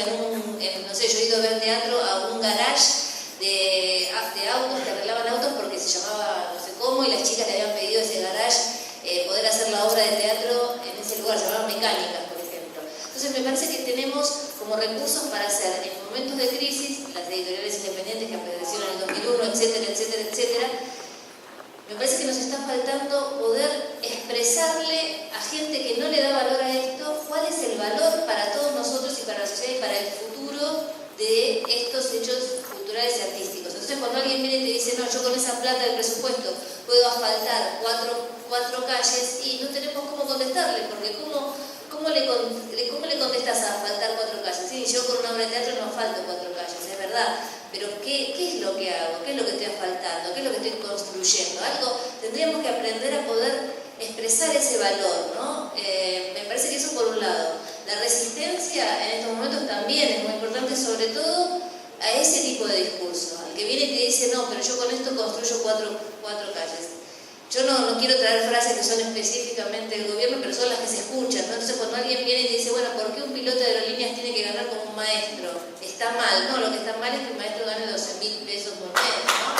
no sé, yo he ido a ver teatro a un garage de autos, que arreglaban autos porque se llamaba no sé cómo, y las chicas le habían pedido ese garage poder hacer la obra de teatro en ese lugar, se llamaban mecánicas, por ejemplo. Entonces me parece que tenemos como recursos para hacer en momentos de crisis, las editoriales independientes que aparecieron en el 2001, etcétera, etcétera, etcétera. Me parece que nos está faltando poder expresarle a gente que no le da valor a esto cuál es el valor para todos nosotros y para de estos hechos culturales y artísticos. Entonces cuando alguien viene y te dice, no, yo con esa plata del presupuesto puedo asfaltar cuatro calles, y no tenemos cómo contestarle, porque ¿cómo le contestas a asfaltar 4 calles? Sí, yo con una obra de teatro no asfalto 4 calles, es verdad, pero ¿qué es lo que hago? ¿Qué es lo que estoy asfaltando? ¿Qué es lo que estoy construyendo? Algo tendríamos que aprender a poder expresar ese valor, ¿no? Me parece que eso por un lado. La resistencia en estos momentos también es muy importante, sobre todo a ese tipo de discurso, al que viene y te dice, no, pero yo con esto construyo cuatro calles. Yo no quiero traer frases que son específicamente del gobierno, pero son las que se escuchan, ¿no? Entonces cuando alguien viene y te dice, bueno, ¿por qué un piloto de aerolíneas tiene que ganar como un maestro? Está mal, no, lo que está mal es que el maestro gane 12.000 pesos por mes, ¿no?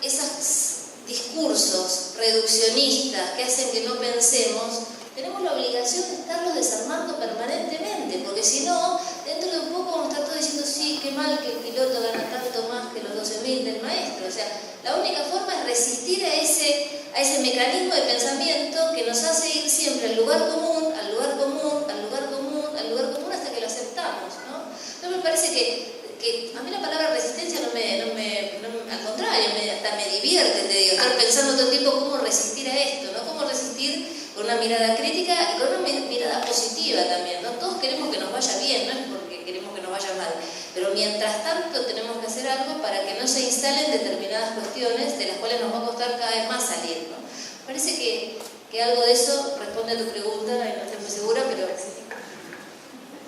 Esos discursos reduccionistas que hacen que no pensemos, tenemos la obligación de estarlos desarmando permanentemente, porque si no, dentro de un poco vamos a estar todos diciendo, sí, qué mal que el piloto gana tanto más que los 12.000 del maestro. O sea, la única forma es resistir a ese mecanismo de pensamiento que nos hace ir siempre al lugar común, al lugar común, al lugar común, al lugar común, hasta que lo aceptamos, ¿no? Entonces me parece que a mí la palabra resistencia al contrario, hasta me divierte, te digo, estar pensando todo el tiempo cómo resistir a esto, ¿no? Cómo resistir con una mirada crítica y con una mirada positiva también, ¿no? Todos queremos que nos vaya bien, no es porque queremos que nos vaya mal, pero mientras tanto tenemos que hacer algo para que no se instalen determinadas cuestiones de las cuales nos va a costar cada vez más salir, ¿no? Parece que algo de eso responde a tu pregunta, y no estoy muy segura, pero sí.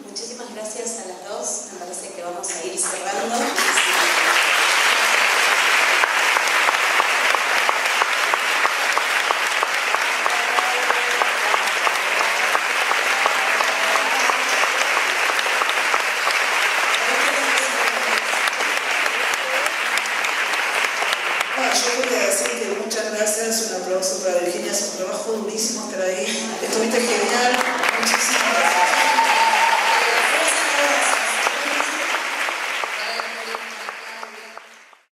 Muchísimas gracias a las dos, me parece que vamos a ir cerrando. Yo voy a decir que muchas gracias, un aplauso para Virginia, es un trabajo durísimo estar ahí, estuviste genial.